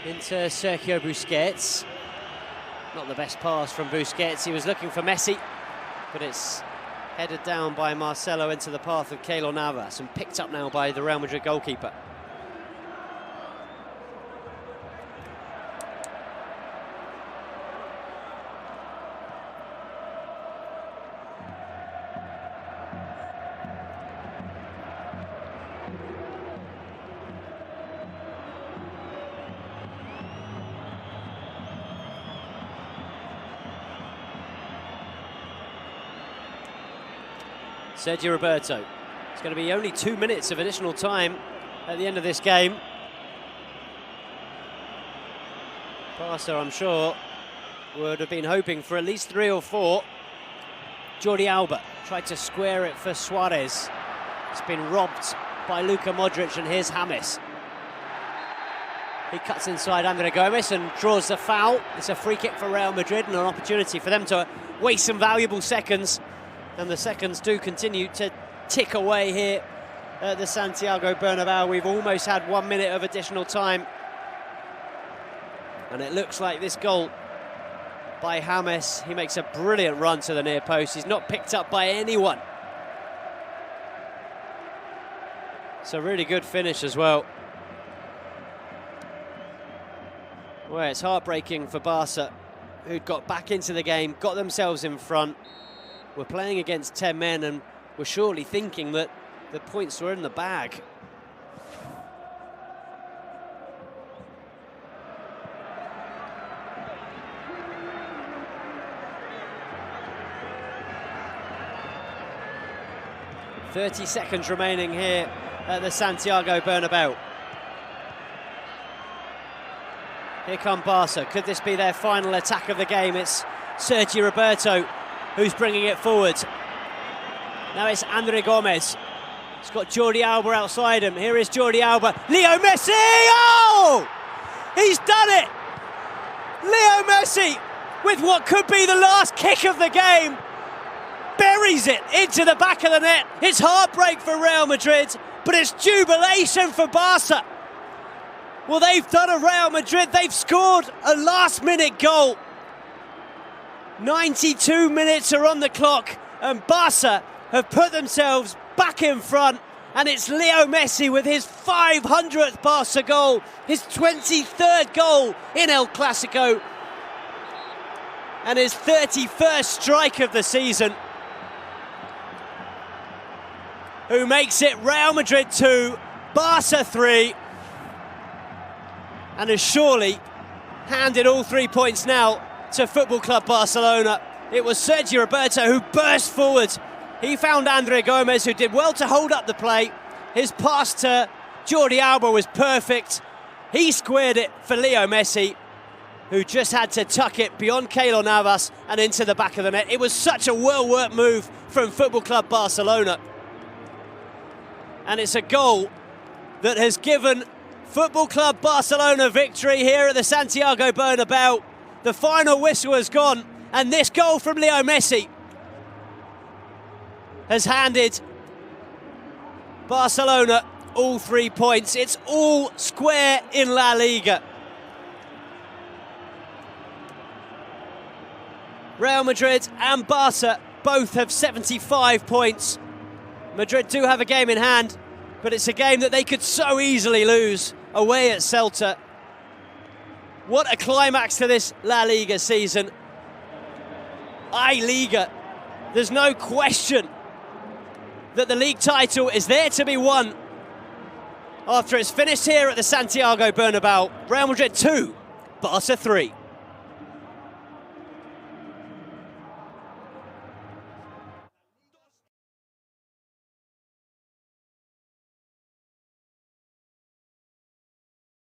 into Sergio Busquets. Not the best pass from Busquets. He was looking for Messi, but it's headed down by Marcelo into the path of Keylor Navas and picked up now by the Real Madrid goalkeeper. Sergio Roberto. It's going to be only 2 minutes of additional time at the end of this game. Barca, I'm sure, would have been hoping for at least 3 or 4. Jordi Alba tried to square it for Suarez. It's been robbed by Luka Modric, and here's James. He cuts inside Andre Gomes and draws the foul. It's a free kick for Real Madrid and an opportunity for them to waste some valuable seconds. And the seconds do continue to tick away here at the Santiago Bernabeu. We've almost had 1 minute of additional time. And it looks like this goal by James, he makes a brilliant run to the near post. He's not picked up by anyone. It's a really good finish as well. Well, it's heartbreaking for Barca, who'd got back into the game, got themselves in front. We're playing against 10 men and we're surely thinking that the points were in the bag. .30 seconds remaining here at the Santiago Bernabeu. Here come Barca. Could this be their final attack of the game? It's Sergi Roberto who's bringing it forward. Now it's Andre Gomez. He's got Jordi Alba outside him. Here is Jordi Alba. Leo Messi! Oh! He's done it! Leo Messi, with what could be the last kick of the game, buries it into the back of the net. It's heartbreak for Real Madrid, but it's jubilation for Barca. Well, they've done a Real Madrid. They've scored a last-minute goal. 92 minutes are on the clock, and Barca have put themselves back in front, and it's Leo Messi with his 500th Barca goal, his 23rd goal in El Clasico, and his 31st strike of the season, who makes it Real Madrid 2, Barca 3, and has surely handed all 3 points now to Football Club Barcelona. It was Sergi Roberto who burst forward. He found Andre Gomez, who did well to hold up the play. His pass to Jordi Alba was perfect. He squared it for Leo Messi, who just had to tuck it beyond Keylor Navas and into the back of the net. It was such a well-worked move from Football Club Barcelona. And it's a goal that has given Football Club Barcelona victory here at the Santiago Bernabeu. The final whistle has gone, and this goal from Leo Messi has handed Barcelona all 3 points. It's all square in La Liga. Real Madrid and Barca both have 75 points. Madrid do have a game in hand, but it's a game that they could so easily lose away at Celta. What a climax to this La Liga season. I-Liga. There's no question that the league title is there to be won after it's finished here at the Santiago Bernabeu. Real Madrid 2, Barca 3.